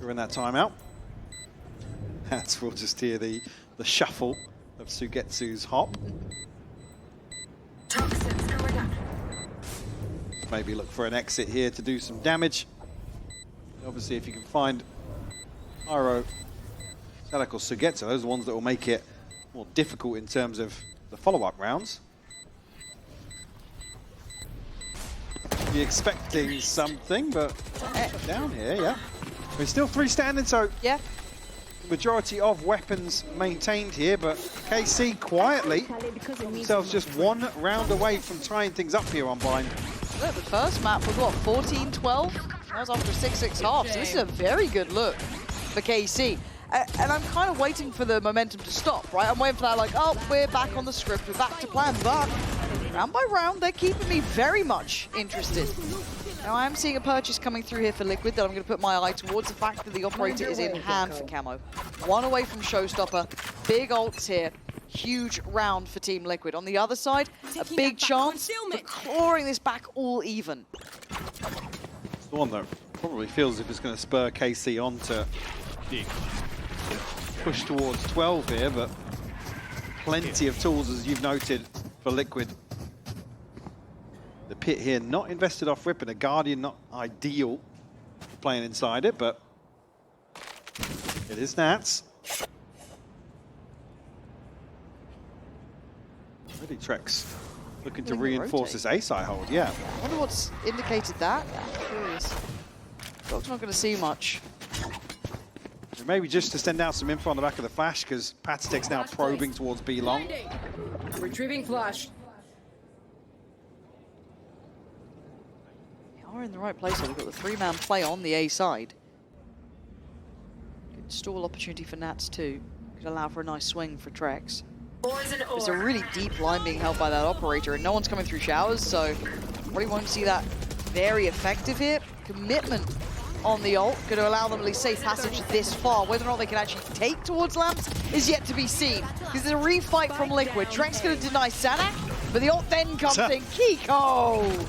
during that timeout. That's, we'll just hear the shuffle of Sugetsu's hop. Maybe look for an exit here to do some damage. Obviously, if you can find Pyro, Sadek or Sugetsu, those are the ones that will make it more difficult in terms of the follow-up rounds. Be expecting something, but down here, yeah. We're still 3 standing, so yeah. Majority of weapons maintained here, but KC quietly themselves just 1 round away from tying things up here on Blind. Look, the first map was what, 14-12? That was after 6-6 half, so this is a very good look for KC. And I'm kind of waiting for the momentum to stop, right? I'm waiting for that, like, oh, we're back on the script, we're back to plan, but round by round, they're keeping me very much interested. Now, I am seeing a purchase coming through here for Liquid that I'm going to put my eye towards. The fact that the operator is in hand for Camo. 1 away from Showstopper. Big ults here. Huge round for Team Liquid. On the other side, a big chance for clawing this back all even. It's the one that probably feels as if it's going to spur KC on to push towards 12 here, but plenty of tools, as you've noted, for Liquid. The pit here not invested off rip, and a Guardian not ideal for playing inside it, but it is Nats. Really Trex looking to reinforce this A side hold, yeah. I wonder what's indicated that. I'm curious. Doc's not going to see much. Maybe just to send out some info on the back of the flash, because Patitek's now probing towards B long. Retrieving flash. We're in the right place here. We've got the 3-man play on the A side. Good stall opportunity for Nats too. Could allow for a nice swing for Trex. There's a really deep line being held by that operator, and no one's coming through showers, so probably won't see that very effective here. Commitment on the ult, going to allow them at least safe passage this far. Whether or not they can actually take towards Lamps is yet to be seen, because there's a refight from Liquid. Trex going to deny Sanak, but the ult then comes in. Kiko!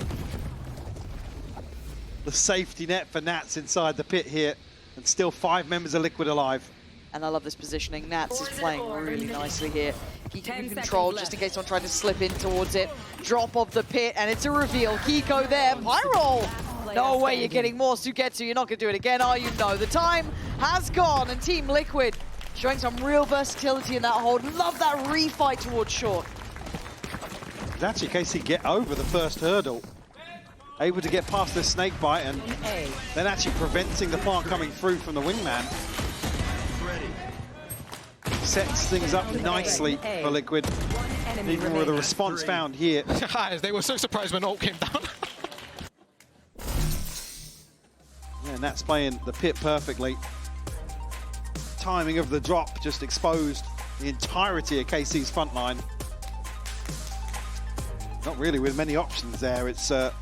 The safety net for Nats inside the pit here, and still 5 members of Liquid alive. And I love this positioning. Nats is playing really nicely here. Keeping control just in case someone tried to slip in towards it. Drop of the pit, and it's a reveal. Kiko there, Pyro! No way you're getting more Sugetsu. You're not going to do it again, are you? No, the time has gone, and Team Liquid showing some real versatility in that hold. Love that refight towards short. Did actually KC get over the first hurdle? Able to get past the snake bite, and then actually preventing the plant coming through from the wingman. Sets things up nicely for Liquid, even with a response found here. They were so surprised when ult came down. Yeah, and that's playing the pit perfectly. Timing of the drop just exposed the entirety of KC's front line. Not really with many options there. It's a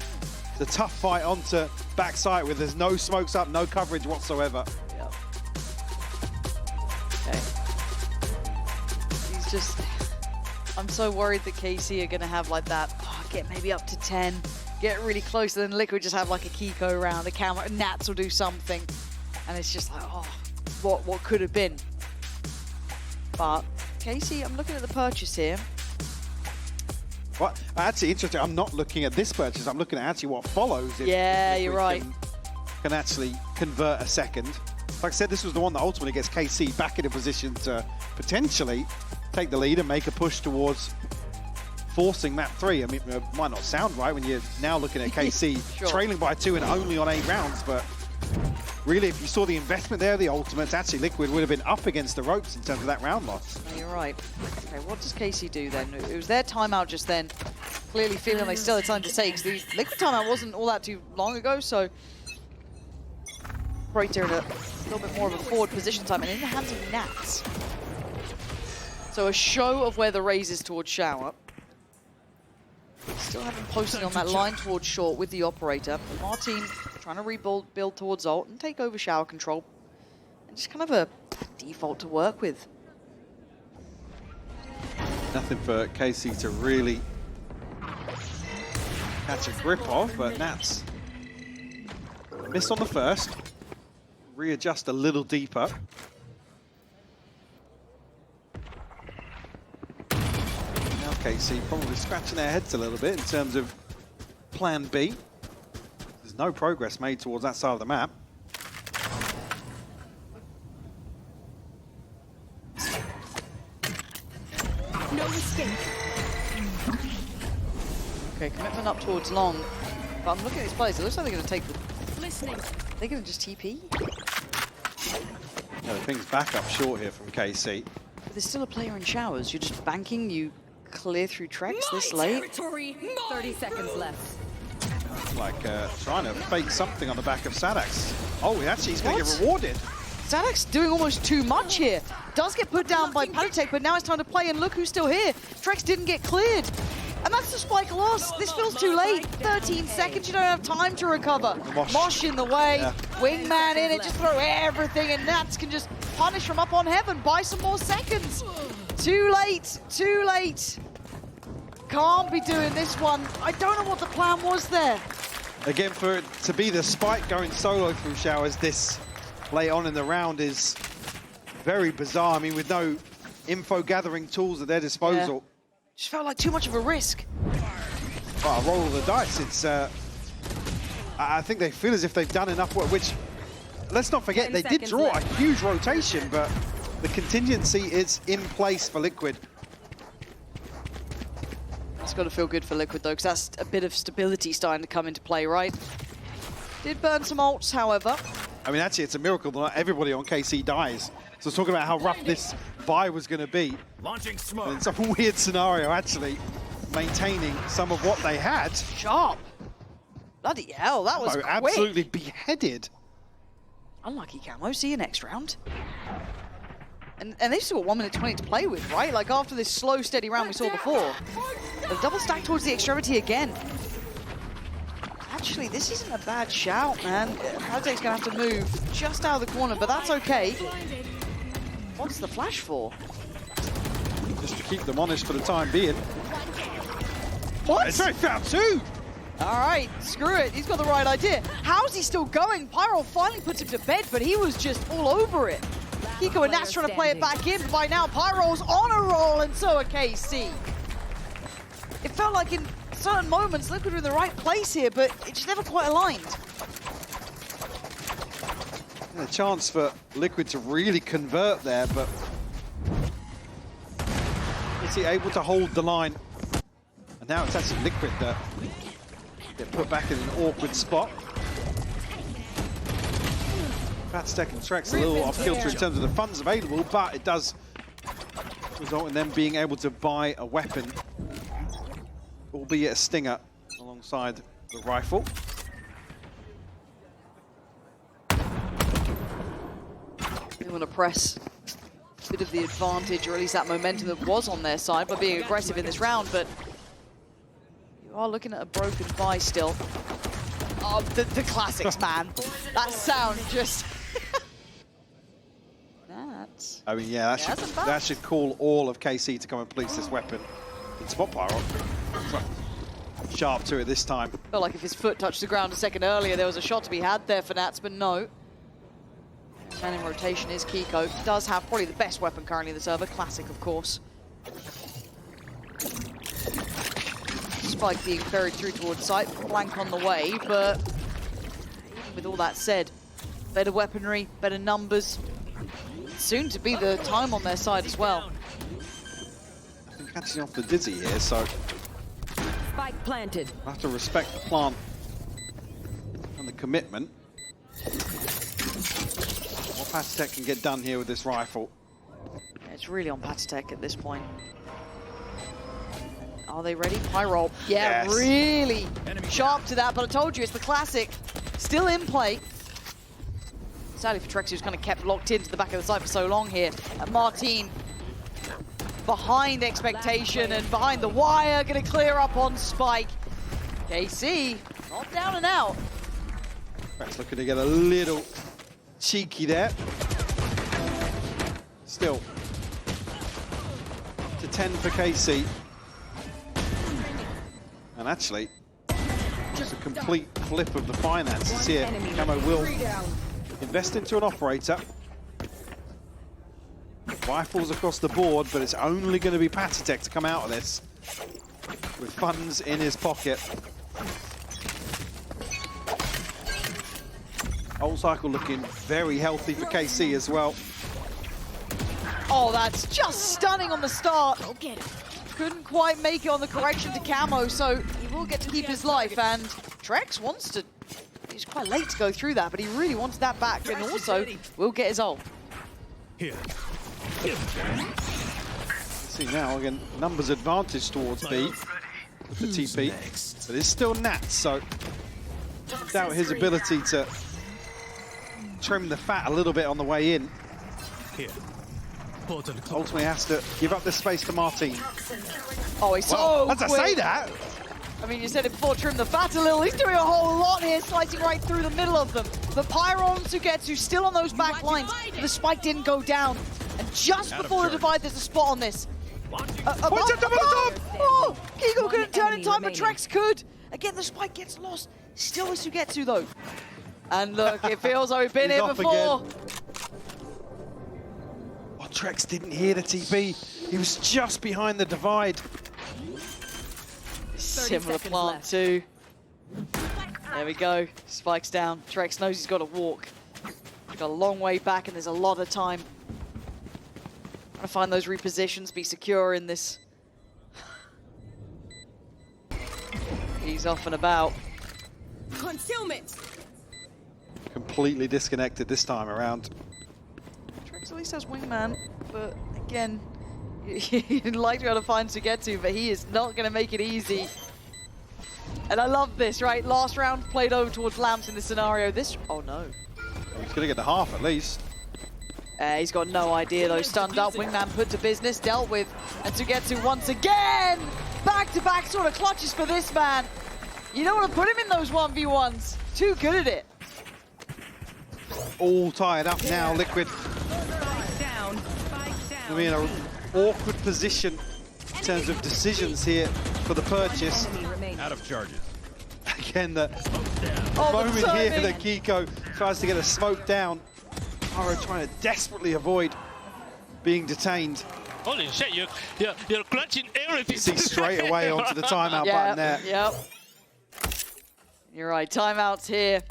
tough fight onto backside where there's no smokes up, no coverage whatsoever. Yep. Okay. It's just, I'm so worried that KC are gonna have like that, get maybe up to 10, get really close, and then Liquid just have like a Kiko round, a camera, Nats will do something. And it's just like, oh, what could have been? But KC, I'm looking at the purchase here. What? Actually, interesting. I'm not looking at this purchase. I'm looking at actually what follows. Yeah, you're right. Can actually convert a second. Like I said, this was the one that ultimately gets KC back in a position to potentially take the lead and make a push towards forcing map 3. I mean, it might not sound right when you're now looking at KC Sure. trailing by 2 and only on 8 rounds, but really, if you saw the investment there, the ultimates, actually Liquid would have been up against the ropes in terms of that round loss. No, you're right. Okay, what does KC do then? It was their timeout just then. Clearly feeling they still had time to take, because the Liquid timeout wasn't all that too long ago, so Operator in a little bit more of a forward position time, and in the hands of Nats. So a show of where the raise is towards Shower. Still haven't posted on that line towards short with the Operator. Martin trying to build towards ult and take over Shower control. And just kind of a default to work with. Nothing for KC to really catch a grip of, but Nats missed on the first. Readjust a little deeper. Now KC probably scratching their heads a little bit in terms of plan B. There's no progress made towards that side of the map. No mistake. Okay, commitment up towards long. But I'm looking at these plays, it looks like they're going to take the... Listening. They're going to just TP. Yeah, the thing's back up short here from KC. But there's still a player in Showers. You're just banking, you clear through Trex this My late. territory. 30 seconds left. Like trying to fake something on the back of Sadax. Oh, actually he's going to What? get rewarded. Sadax doing almost too much here. Does get put down by Panatek, but now it's time to play, and look who's still here. Trex didn't get cleared. And that's the spike loss. This feels too late. 13 seconds, you don't have time to recover. Mosh in the way, Yeah. Wingman in it, just throw everything, and Nats can just punish from up on heaven, buy some more seconds. Too late, too late. Can't be doing this one. I don't know what the plan was there. Again, for it to be the spike going solo through Showers this late on in the round is very bizarre. I mean, with no info gathering tools at their disposal. Just felt like too much of a risk. Well, roll of the dice. It's. I think they feel as if they've done enough work, which, let's not forget, 10 they did seconds draw left. a huge rotation, but the contingency is in place for Liquid. It's got to feel good for Liquid, though, because that's a bit of stability starting to come into play, right? Did burn some ults, however. I mean, actually, it's a miracle that not everybody on KC dies. So talking about how rough this buy was going to be. Launching smoke. In some weird scenario, actually, maintaining some of what they had. Sharp. Bloody hell, that was quick. Absolutely beheaded. Unlucky Camo. See you next round. And they've still got 1 minute 20 to play with, right? Like after this slow, steady round we saw before. The double stack towards the extremity again. Actually, this isn't a bad shout, man. Panatek's going to have to move just out of the corner, but that's okay. What's the flash for? Just to keep them honest for the time being. What? It's very foul too. All right, screw it. He's got the right idea. How's he still going? Pyro finally puts him to bed, but he was just all over it. Kiko and Nats trying to play it back in, but by now Pyro's on a roll, and so are KC. It felt like in certain moments Liquid were in the right place here, but it just never quite aligned. A chance for Liquid to really convert there, but is he able to hold the line? And now it's actually Liquid that get put back in an awkward spot. Fatstek and Trex a little off kilter in terms of the funds available, but it does result in them being able to buy a weapon, albeit a stinger, alongside the rifle. They want to press a bit of the advantage, or at least that momentum that was on their side by being aggressive in this round, but you are looking at a broken buy still. Oh, the classics, man. That sound just... Balance. I mean, yeah, Yeah, that should call all of KC to come and police this weapon. It's spot Pyro. Sharp to it this time. Felt like if his foot touched the ground a second earlier, there was a shot to be had there for Nats, but no. Man in rotation is Kiko. Does have probably the best weapon currently in the server. Classic, of course. Spike being ferried through towards site. Blank on the way, but even with all that said, better weaponry, better numbers. Soon to be the time on their side as well. I think catching off the Dizzy here, so Spike planted. I have to respect the plant and the commitment. What Patitech can get done here with this rifle. Yeah, it's really on Patitech at this point. Are they ready? Pyro. Yeah, Yes. really sharp to that, but I told you, it's the classic. Still in play. Sadly for Trex, who's kind of kept locked into the back of the site for so long here. And Martin behind expectation and behind the wire, gonna clear up on Spike. KC, not down and out. Trex looking to get a little cheeky there. Still, to 10 for KC. And actually, just a complete flip of the finances here. Camo will invest into an operator. Rifles across the board, but it's only going to be Patitech to come out of this with funds in his pocket. Whole cycle looking very healthy for KC as well. Oh, that's just stunning on the start. Couldn't quite make it on the correction to Camo, so he will get to keep his life. And Trex wants to, he's quite late to go through that, but he really wants that back, and also will get his ult. Let's see now, again, numbers advantage towards B with the TP, but it's still Nats, so I doubt his ability to trim the fat a little bit on the way in. Ultimately has to give up this space to Martin. Oh, he's so as I quick. say that, I mean, you said it before, trim the fat a little. He's doing a whole lot here, slicing right through the middle of them. But Pyro and Sugetsu still on those back lines. The spike didn't go down. And just before the divide, there's a spot on this. Oh, Kiko couldn't turn in time, but Trex could. Again, the spike gets lost. Still with Sugetsu, though. And look, it feels like we've been He's here off before. again. Oh, Trex didn't hear the TP. He was just behind the divide. Similar plant too. There we go. Spikes down. Trex knows he's got to walk. He's got a long way back and there's a lot of time. Trying to find those repositions, be secure in this. He's off and about. Concealment. Completely disconnected this time around. Trex at least has wingman, but again, you'd like to be able to find Sugetsu, but he is not going to make it easy. And I love this, right? Last round played over towards Lamps in this scenario. This, oh no. He's going to get the half at least. He's got no idea though. Stunned up, wingman put to business, dealt with. And Sugetsu once again! Back-to-back sort of clutches for this man. You don't want to put him in those 1v1s. Too good at it. All tied up now, Liquid. Down. I mean, an awkward position in terms of decisions here for the purchase. Out of charges. Again, the Oh, the moment here timing. that Kiko tries to get a smoke down. Pyro trying to desperately avoid being detained. Holy shit, you're clutching everything. See straight away onto the timeout button there. Yep. You're right, timeouts here.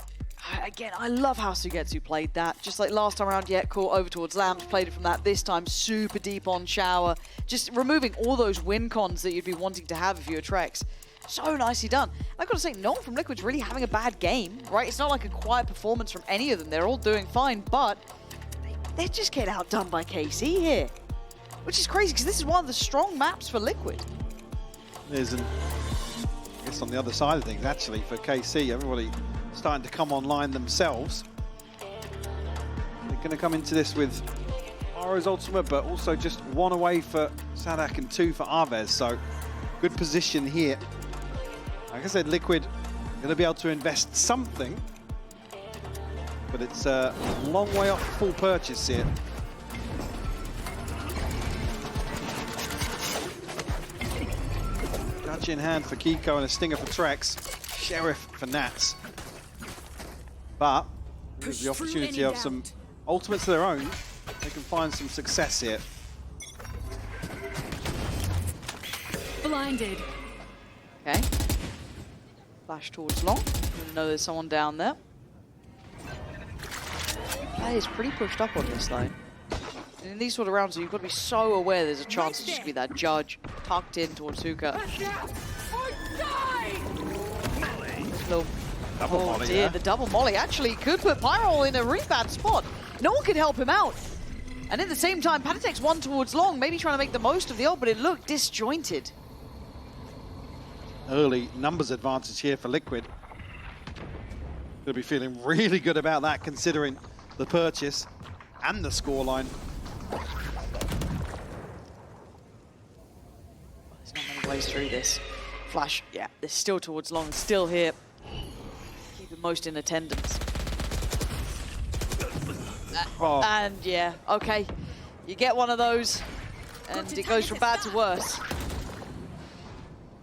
Again, I love how Sugetsu played that. Just like last time around, yeah, cool, over towards Lamps, played it from that. This time, super deep on Shower. Just removing all those win cons that you'd be wanting to have if you were Trex. So nicely done. I've got to say, no one from Liquid's really having a bad game, right? It's not like a quiet performance from any of them. They're all doing fine, but they're just getting outdone by KC here. Which is crazy, because this is one of the strong maps for Liquid. There's an, I guess on the other side of things, actually, for KC, everybody starting to come online themselves. They're going to come into this with Pyro's ultimate, but also just one away for Sadak and two for Arvez, so good position here. Like I said, Liquid going to be able to invest something, but it's a long way off full purchase here. Clutch in hand for Kiko and a stinger for Trex. Sheriff for Nats. But there's the opportunity of some ultimates of their own. They can find some success here. Blinded. Okay. Flash towards long. Didn't know there's someone down there. Play is pretty pushed up on this though. And in these sort of rounds, you've got to be so aware there's a chance to just be that judge tucked in towards Hookah. Little, Double oh molly dear, there. the double molly actually could put Pyrol in a really bad spot. No one could help him out. And at the same time, Patatek's one towards long, maybe trying to make the most of the ult, but it looked disjointed. Early numbers advantage here for Liquid. They'll be feeling really good about that considering the purchase and the scoreline. There's not many ways through this. Flash, yeah, they're still towards long, still here. Keeping most in attendance. Oh. And yeah, okay, you get one of those, and it goes from bad to worse.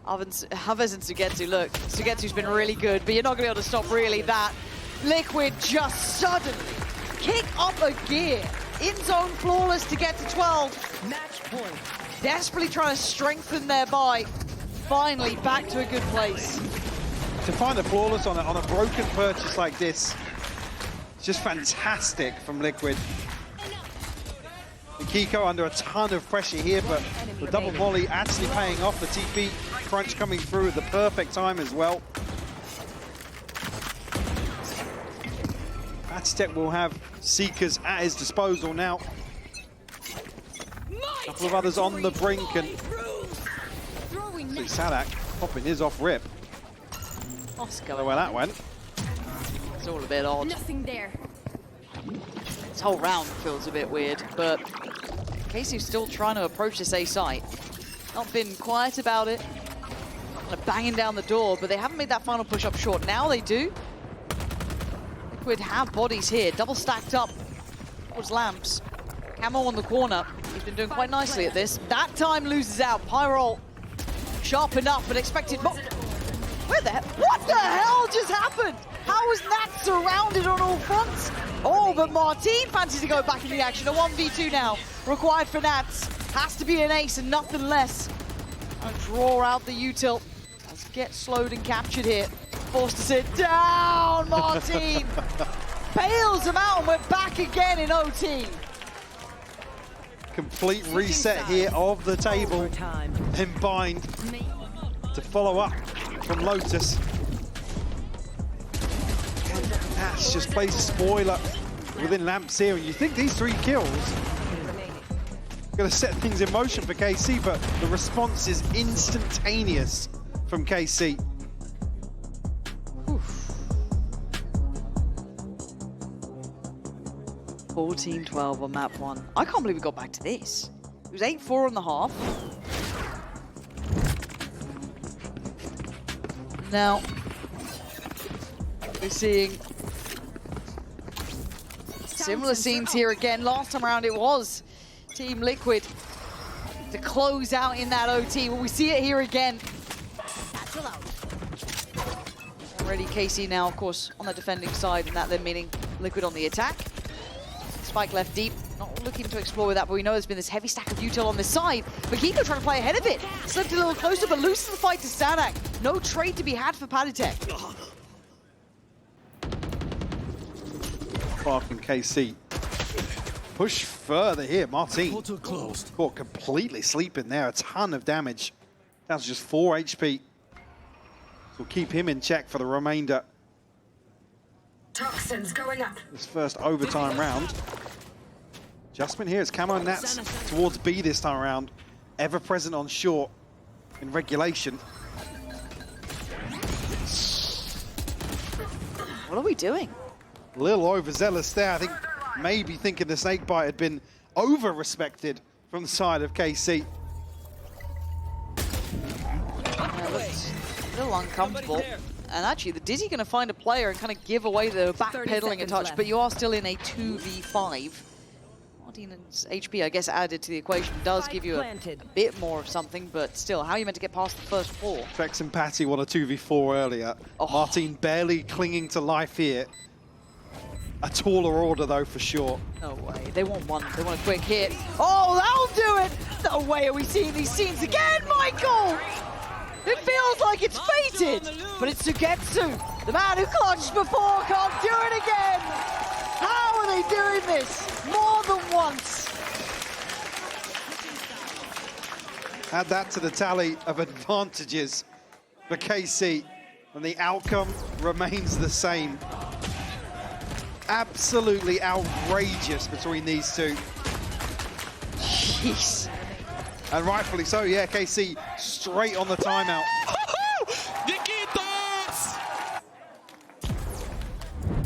Havez and Sugetsu, look, Sugetsu's been really good, but you're not going to be able to stop really that. Liquid just suddenly kick up a gear. In zone flawless to get to 12. Match point. Desperately trying to strengthen their buy. Finally back to a good place. To find a flawless on a broken purchase like this, it's just fantastic from Liquid. And Kiko under a ton of pressure here, but the double volley actually paying off. The TP crunch coming through at the perfect time as well. Aztec will have Seekers at his disposal now. A couple of others on the brink, and Sadak popping his off rip. Oscar. Where that went. It's all a bit odd. Nothing there. This whole round feels a bit weird, but Casey's still trying to approach this A site. Not been quiet about it. Kind of banging down the door, but they haven't made that final push up short. Now they do. Liquid have bodies here, double stacked up towards Lamps. Camo on the corner. He's been doing quite nicely at this. That time loses out. Pyrol sharp enough, but expected more. Where the hell? What the hell just happened? How was that surrounded on all fronts? Oh, but Martin fancies to go back in the action. A 1v2 now required for Nats. Has to be an ace and nothing less. And draw out the util. Let's get slowed and captured here. Forced to sit down, Martin. Bails him out and we're back again in OT. Complete reset here of the table. And Bind to follow up from Lotus. And Nats just plays a spoiler within Lamps here. And you think these 3 kills are going to set things in motion for KC, but the response is instantaneous from KC. 14-12 on map 1. I can't believe we got back to this. It was 8-4 on the half. Now, we're seeing similar scenes here again. Last time around it was Team Liquid to close out in that OT. Well, we see it here again. Already KC now, of course, on the defending side, and that then meaning Liquid on the attack. Spike left deep, not looking to explore with that, but we know there's been this heavy stack of util on this side. But Kiko trying to play ahead of it. Slipped a little closer, but loses the fight to Sadak. No trade to be had for Patatek. Clark and KC push further here. Martin caught completely sleeping there. A ton of damage. That's just 4 HP. So keep him in check for the remainder. Toxins going up. This first overtime round. Adjustment here. It's Camo and Nats towards B this time around. Ever present on short in regulation. What are we doing? A little overzealous there. I think maybe thinking the snakebite had been over-respected from the side of KC. Yeah, looks a little uncomfortable. And actually, the Dizzy going to find a player and kind of give away the backpedaling a touch, but you are still in a 2v5. Martin's HP, I guess, added to the equation does give you a bit more of something, but still, how are you meant to get past the first floor? Trex and Patty won a 2v4 earlier. Oh. Martin barely clinging to life here. A taller order, though, for sure. No way. They want one. They want a quick hit. Oh, that'll do it! No way are we seeing these scenes again, Michael! It feels like it's fated, but it's Sugetsu. The man who clutched before can't do it again! How are they doing this? More than once. Add that to the tally of advantages for KC, and the outcome remains the same. Absolutely outrageous between these two. Jeez. And rightfully so, yeah, KC straight on the timeout.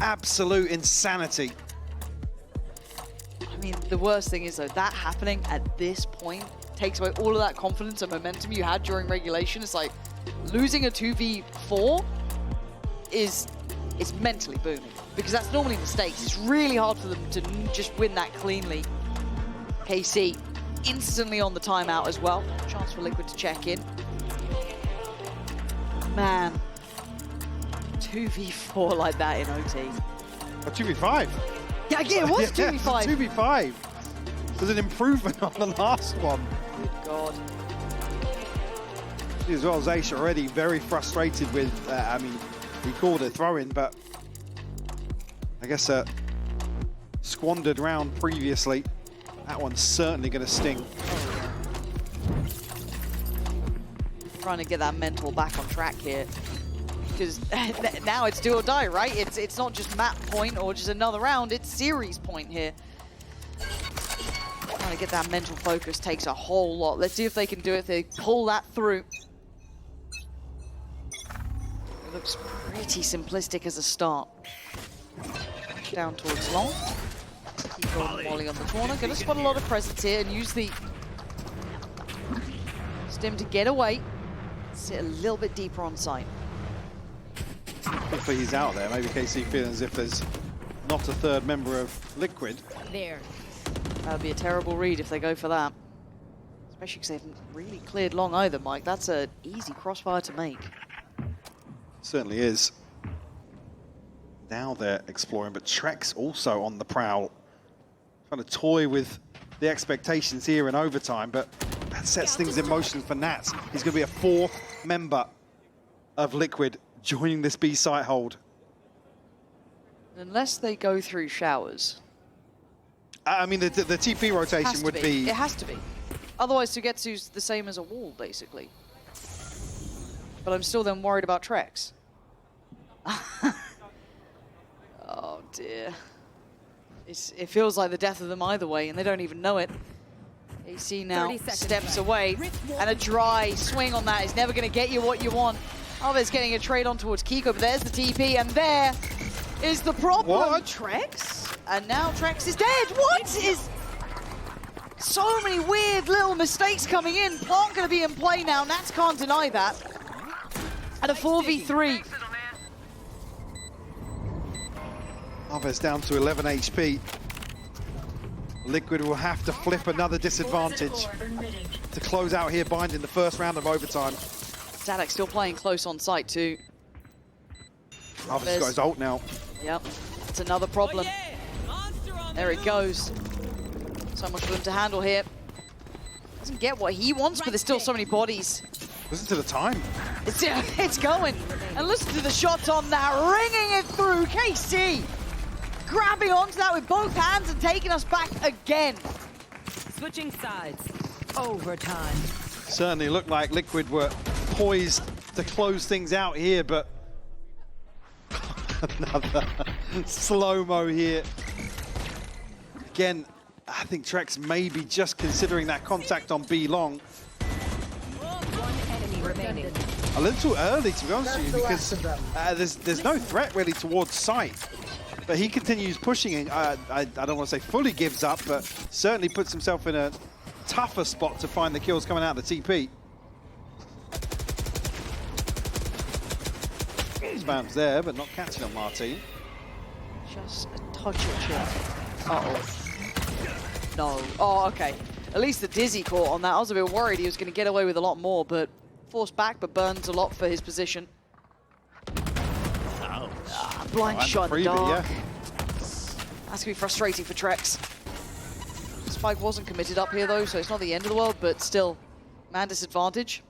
Absolute insanity. I mean, the worst thing is, though, that happening at this point takes away all of that confidence and momentum you had during regulation. It's like losing a 2v4 is mentally booming, because that's normally mistakes. It's really hard for them to just win that cleanly. KC instantly on the timeout as well. Chance for Liquid to check in. Man, 2v4 like that in OT. A 2v5. Yeah, again, it was 2v5. Yeah, it's a 2v5. There's an improvement on the last one. Good God. As well as Aisha already very frustrated with, I mean, he called it throw-in, but I guess a squandered round previously. That one's certainly going to sting. Trying to get that mental back on track here, because now it's do or die, right? It's not just map point or just another round, it's series point here. Trying to get that mental focus takes a whole lot. Let's see if they can do it, if they pull that through. It looks pretty simplistic as a start. Down towards long. Keep going Molly on the corner. Gonna spot a lot of presence here and use the stim to get away. Sit a little bit deeper on site. Hopefully he's out there. Maybe KC feeling as if there's not a third member of Liquid. There. That would be a terrible read if they go for that. Especially because they haven't really cleared long either, Mike. That's an easy crossfire to make. Certainly is. Now they're exploring, but Trex also on the prowl. Trying to toy with the expectations here in overtime, but that sets things in motion for Nats. He's going to be a fourth member of Liquid joining this B site hold. Unless they go through showers. I mean, the TP rotation would be... It has to be. Otherwise, Sugetsu's the same as a wall, basically. But I'm still then worried about Trex. Oh, dear. It feels like the death of them either way, and they don't even know it. AC now steps away, and a dry swing on that is never going to get you what you want. Oh, there's getting a trade on towards Kiko, but there's the TP, and there is the problem. What? Trex? And now Trex is dead. What is... So many weird little mistakes coming in. Plant going to be in play now. Nats can't deny that. And a 4v3. Alves down to 11 HP. Liquid will have to flip another disadvantage to close out here, binding the first round of overtime. Zadok still playing close on site too. Alves has got his ult now. Yep, that's another problem. There it goes. So much for them to handle here. Doesn't get what he wants, but there's still so many bodies. Listen to the time. It's going. And listen to the shots on that, ringing it through. KC grabbing onto that with both hands and taking us back again. Switching sides. Overtime. Certainly looked like Liquid were poised to close things out here, but another slow-mo here. Again, I think Trex may be just considering that contact on B long. One enemy remaining. A little early, to be honest with you, because there's no threat really towards sight. But he continues pushing. I don't want to say fully gives up, but certainly puts himself in a tougher spot to find the kills coming out of the TP. Spam's there, but not catching on Martin. Just a touch of chip. Uh-oh. no. Oh, okay. At least the Dizzy caught on that. I was a bit worried he was going to get away with a lot more, but forced back, but burns a lot for his position. Blind shot in the dark. Yeah. That's going to be frustrating for Trex. Spike wasn't committed up here, though, so it's not the end of the world, but still, man disadvantage.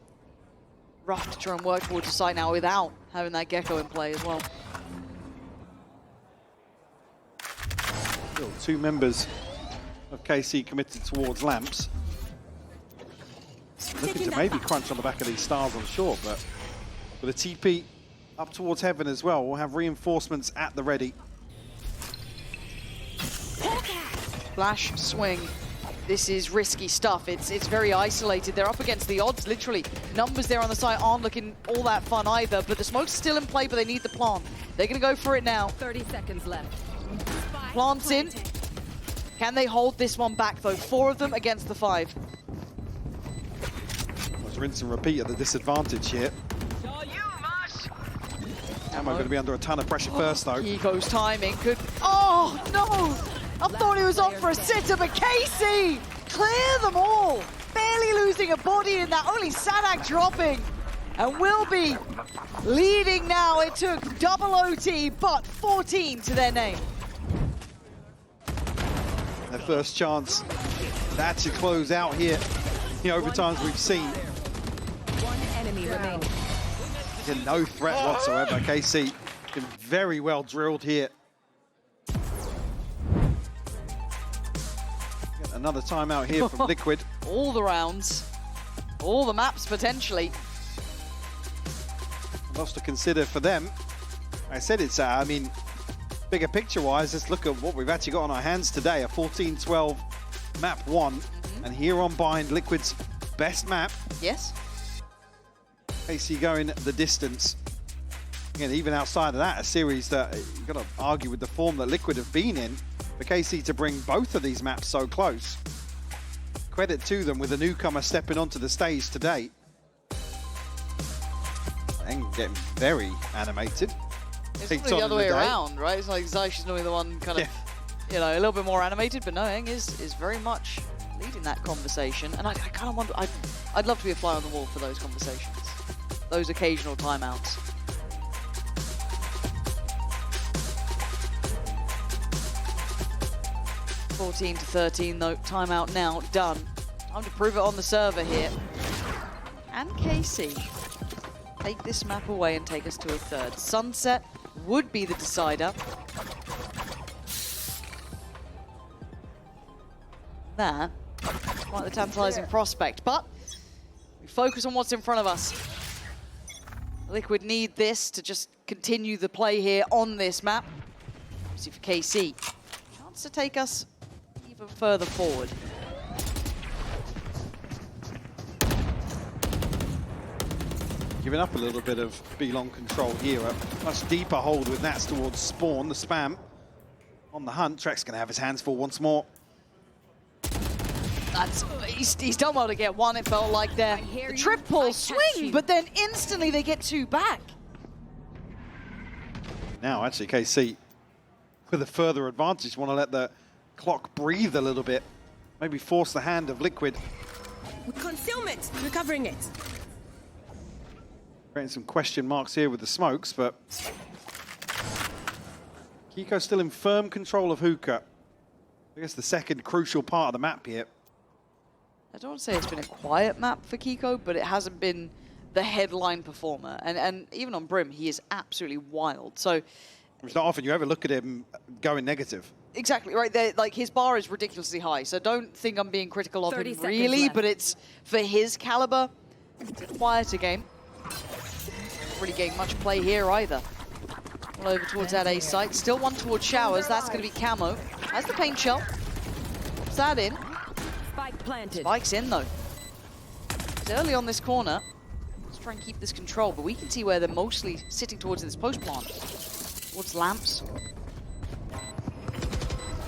Rough to try and work towards the site now without having that Gecko in play as well. Still 2 members of KC committed towards lamps. Looking to maybe crunch on the back of these stars on short, but with a TP up towards heaven as well, we'll have reinforcements at the ready. Flash swing. This is risky stuff. It's very isolated. They're up against the odds, literally. Numbers there on the side aren't looking all that fun either, but the smoke's still in play, but they need the plant. They're going to go for it now. 30 seconds left. Plants in. Can they hold this one back, though? 4 of them against the 5. Let's rinse and repeat at the disadvantage here. Ammo going to be under a ton of pressure first, though. Kiko's timing could... Oh, no! I thought he was on for a sitter, but Casey! Clear them all! Barely losing a body in that, only Sadak dropping. And will be leading now. It took double OT, but 14 to their name. Their first chance to actually close out here. The overtimes we've seen. One enemy remaining. No threat whatsoever. KC been very well drilled here. Another timeout here from Liquid. All the rounds, all the maps potentially. Lots to consider for them. I said it's, I mean, bigger picture-wise, let's look at what we've actually got on our hands today. A 14-12 map 1. And here on Bind, Liquid's best map. Yes. KC going the distance. Again, even outside of that, a series that you've got to argue with the form that Liquid have been in for KC to bring both of these maps so close. Credit to them with a newcomer stepping onto the stage today. And getting very animated. It's probably the other way around, right? It's like Zyche is normally the one kind of, you know, a little bit more animated, but no, Eng is very much leading that conversation. And I kind of wonder, I'd love to be a fly on the wall for those conversations. Those occasional timeouts. (14 to 13) though, timeout now, done. Time to prove it on the server here. And KC take this map away and take us to a 3rd. Sunset would be the decider. That is quite the tantalizing prospect, but we focus on what's in front of us. Liquid need this to just continue the play here on this map. See for KC, chance to take us even further forward. Giving up a little bit of B-long control here. A much deeper hold with Nats towards Spawn. The spam on the hunt. Trek's going to have his hands full once more. He's done well to get one, it felt like there. The triple swing, but then instantly they get 2 back. Now, actually, KC with a further advantage, want to let the clock breathe a little bit. Maybe force the hand of Liquid. Concealment, recovering it. Creating some question marks here with the smokes, but Kiko still in firm control of Hookah. I guess the second crucial part of the map here. I don't want to say it's been a quiet map for Kiko, but it hasn't been the headline performer. And even on Brim, he is absolutely wild. So it's not often you ever look at him going negative. Exactly, right. Like, his bar is ridiculously high, so don't think I'm being critical of him really, left. but it's for his caliber. It's a quieter game. Not really getting much play here either. All over towards that A site. Still one towards Showers. That's going to be Camo. Has the paint shell. Puts that in. Spike planted. Spike's in though. It's early on this corner. Let's try and keep this control, but we can see where they're mostly sitting towards this post plant. Towards lamps.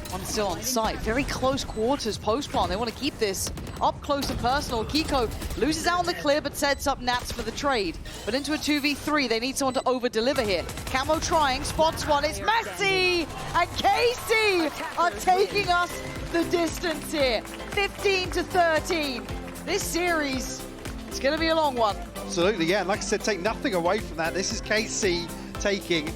One still on site. Very close quarters post-plant. They want to keep this up close and personal. Kiko loses out on the clear, but sets up Nats for the trade. But into a 2v3, they need someone to over-deliver here. Camo trying, spots one. It's Messi! And Casey are taking us the distance here. 15-13. This series is going to be a long one. Absolutely, yeah. And like I said, take nothing away from that. This is KC taking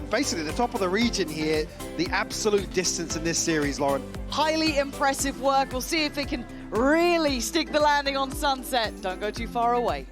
basically the top of the region here, the absolute distance in this series, Lauren. Highly impressive work. We'll see if they can really stick the landing on Sunset. Don't go too far away.